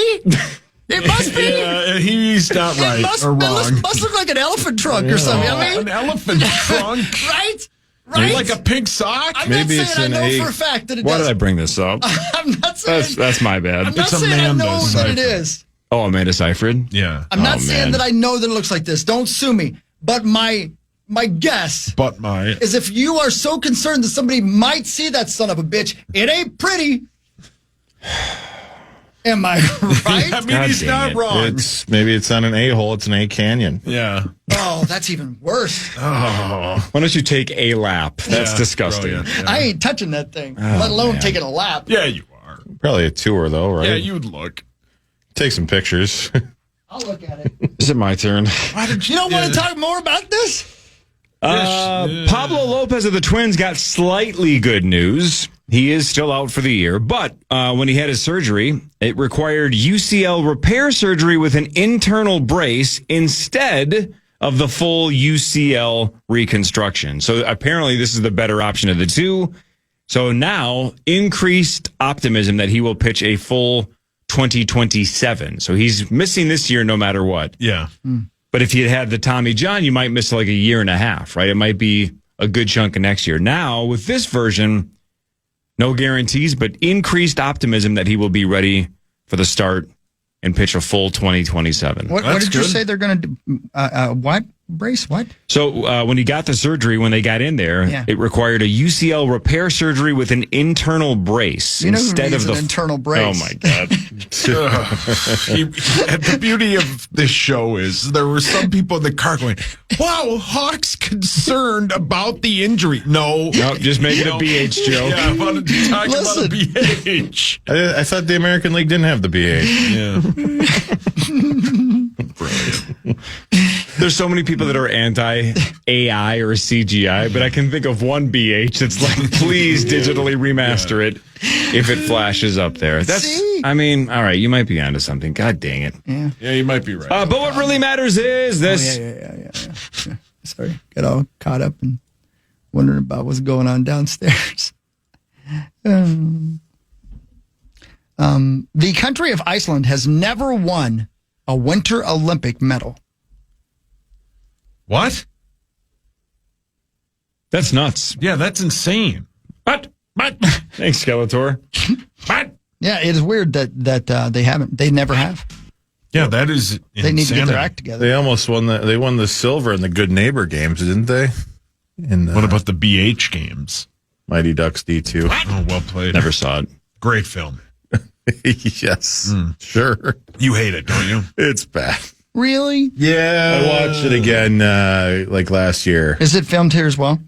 It must be. Yeah, he's not right or wrong. Must look like an elephant trunk or something. I mean, An elephant trunk. right? Right? Like a pink sock? I'm Maybe not it's saying an I know A. for a fact that it Why does. did I bring this up? I'm not saying. That's my bad. I'm not It's saying I know Amanda that it Seyfried. is. Oh, Amanda Seyfried? Yeah. I'm not Oh, saying man. that I know that it looks like this. Don't sue me. But my guess But my. is if you are so concerned that somebody might see that son of a bitch, it ain't pretty. Am I right? I mean, he's dang not it. wrong. Maybe it's not an A-hole, it's an A canyon. Yeah. Oh, that's even worse. Why don't you take a lap? That's Yeah, disgusting. brilliant. Yeah. I ain't touching that thing, let alone man. taking a lap. Yeah, you are. Probably a tour, though, right? Yeah, you'd look. Take some pictures. I'll look at it. Is it my turn? Why did You don't want to talk more about this? Pablo Lopez of the Twins got slightly good news. He is still out for the year, but when he had his surgery, it required UCL repair surgery with an internal brace instead of the full UCL reconstruction. So apparently this is the better option of the two. So now increased optimism that he will pitch a full 2027. So he's missing this year no matter what. Yeah. But if you had the Tommy John, you might miss like a year and a half, right? It might be a good chunk of next year. Now, with this version, no guarantees, but increased optimism that he will be ready for the start and pitch a full 2027. What That's did you good. say they're going to do? What? Brace? What? So when he got the surgery, when they got in there, Yeah. it required a UCL repair surgery with an internal brace You know who instead needs of the an internal brace? Oh my God! And the beauty of this show is there were some people in the car going, wow, Hawk's concerned about the injury. No. Nope, just make it a BH joke. Yeah, I wanted to talk about a Listen. BH. I thought the American League didn't have the BH. Yeah. There's so many people that are anti-AI or CGI, but I can think of one BH that's like, please digitally remaster it if it flashes up there. That's, See? I mean, all right, you might be onto something. God dang it. Yeah, you might be right. But what really matters is this. Yeah. Sorry. Got all caught up and wondering about what's going on downstairs. The country of Iceland has never won a Winter Olympic medal. What? That's nuts. Yeah, that's insane. What? Thanks, Skeletor. What? Yeah, it is weird that they haven't. They never have. Yeah, that is They need to get their insanity. act together. They almost won they won the silver in the Good Neighbor games, didn't they? In What about the BH games? Mighty Ducks D2. Oh, well played. Never saw it. Great film. Yes. Sure. You hate it, don't you? It's bad. Really? Yeah, I watched it again like last year. Is it filmed here as well?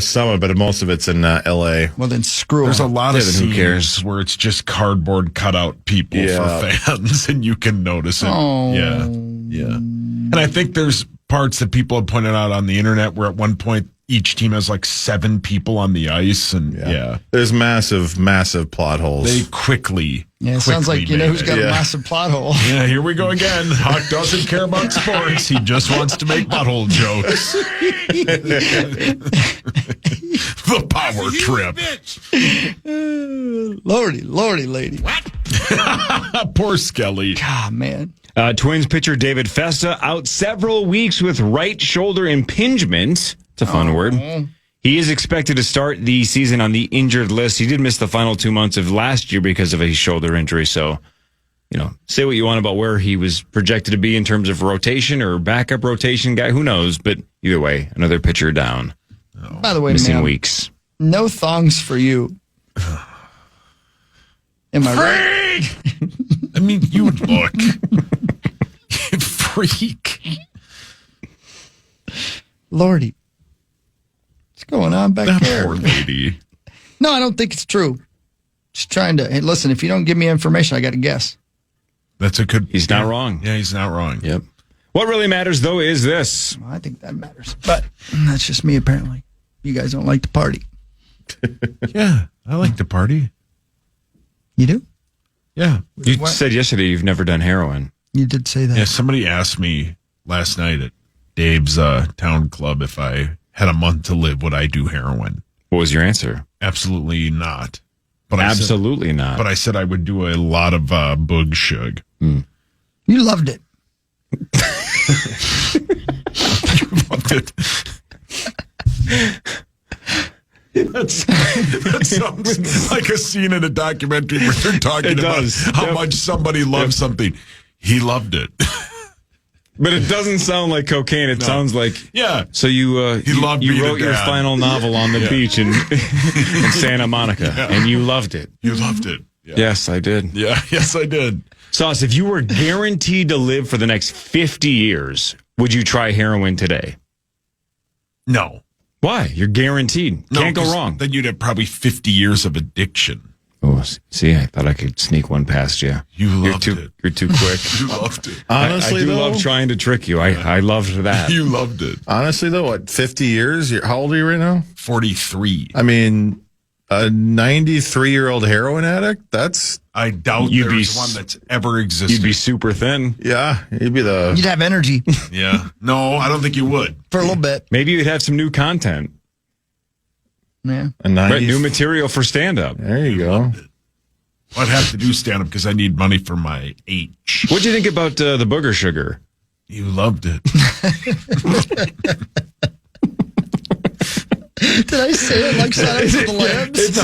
Some of it, most of it's in L.A. Well, then screw There's a lot of who cares? scenes where it's just cardboard cutout people for fans, and you can notice it. Oh. Yeah. And I think there's parts that people have pointed out on the internet where at one point each team has like 7 people on the ice, and there's massive plot holes. they quickly. Yeah, it sounds like you know who's got a Yeah. massive plot hole. Yeah, here we go again. Hawk doesn't care about sports. He just wants to make butthole jokes. The power trip. Lordy, lady. Poor Skelly. God, man. Twins pitcher David Festa out several weeks with right shoulder impingement. It's a fun word. He is expected to start the season on the injured list. He did miss the final 2 months of last year because of a shoulder injury. So, say what you want about where he was projected to be in terms of rotation or backup rotation guy. Who knows? But either way, another pitcher down. By the way, Missing ma'am, weeks. no thongs for you. Am I right? I mean, you look. You freak. Lordy. What's going on back That there? poor lady. No, I don't think it's true. Just trying to. Hey, listen, if you don't give me information, I got to guess. That's a good. He's not wrong. Yeah, he's not wrong. Yep. What really matters, though, is this. Well, I think that matters. But that's just me, apparently. You guys don't like to party. Yeah, I like to party. You do? Yeah. You said yesterday you've never done heroin. You did say that. Yeah, somebody asked me last night at Dave's town club if I had a month to live, would I do heroin? What was your answer? Absolutely not. But Absolutely not. But I said I would do a lot of boog shug. You loved it. Loved it. That sounds like a scene in a documentary where they're talking about how much somebody loves something. He loved it. But it doesn't sound like cocaine. It sounds like So you loved you being a wrote your dad. final novel on the beach in Santa Monica, and you loved it. You loved it. Yeah. Yes, I did. Yeah, yes, I did. Sauce, if you were guaranteed to live for the next 50 years, would you try heroin today? No. Why? You're guaranteed. Can't go 'cause wrong. Then you'd have probably 50 years of addiction. Oh, see, I thought I could sneak one past you. You're too, it. You're too quick. You loved it. Honestly, I do though, love trying to trick you. I loved that. You loved it. Honestly, though, what, 50 years? How old are you right now? 43. I mean, a 93-year-old heroin addict? I doubt there's one that's ever existed. You'd be super thin. Yeah, you'd be the... You'd have energy. Yeah. No, I don't think you would. For a little bit. Maybe you'd have some new content. Yeah. A 90... Right, new material for stand-up. There you go. I'd have to do stand-up because I need money for my H. What'd you think about the booger sugar? You loved it. Did I say it like Silence of the Lambs? It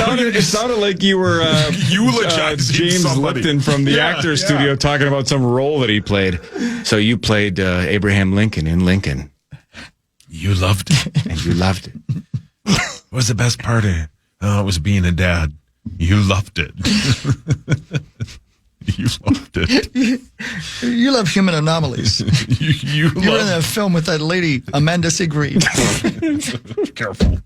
sounded like you were eulogizing James somebody. Lipton from the Actors Studio talking about some role that he played. So you played Abraham Lincoln in Lincoln. You loved it. And you loved it. What was the best part of it? Oh, it was being a dad. You loved it. You loved it. You love human anomalies. You were in that film with that lady, Amanda Seyfried. Careful.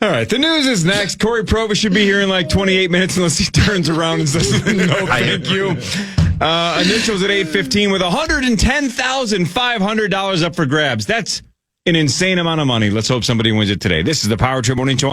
All right, the news is next. Corey Provis should be here in like 28 minutes unless he turns around and says, no, thank you. Initials at 8:15 with $110,500 up for grabs. That's an insane amount of money. Let's hope somebody wins it today. This is the Power Trip Morning Show.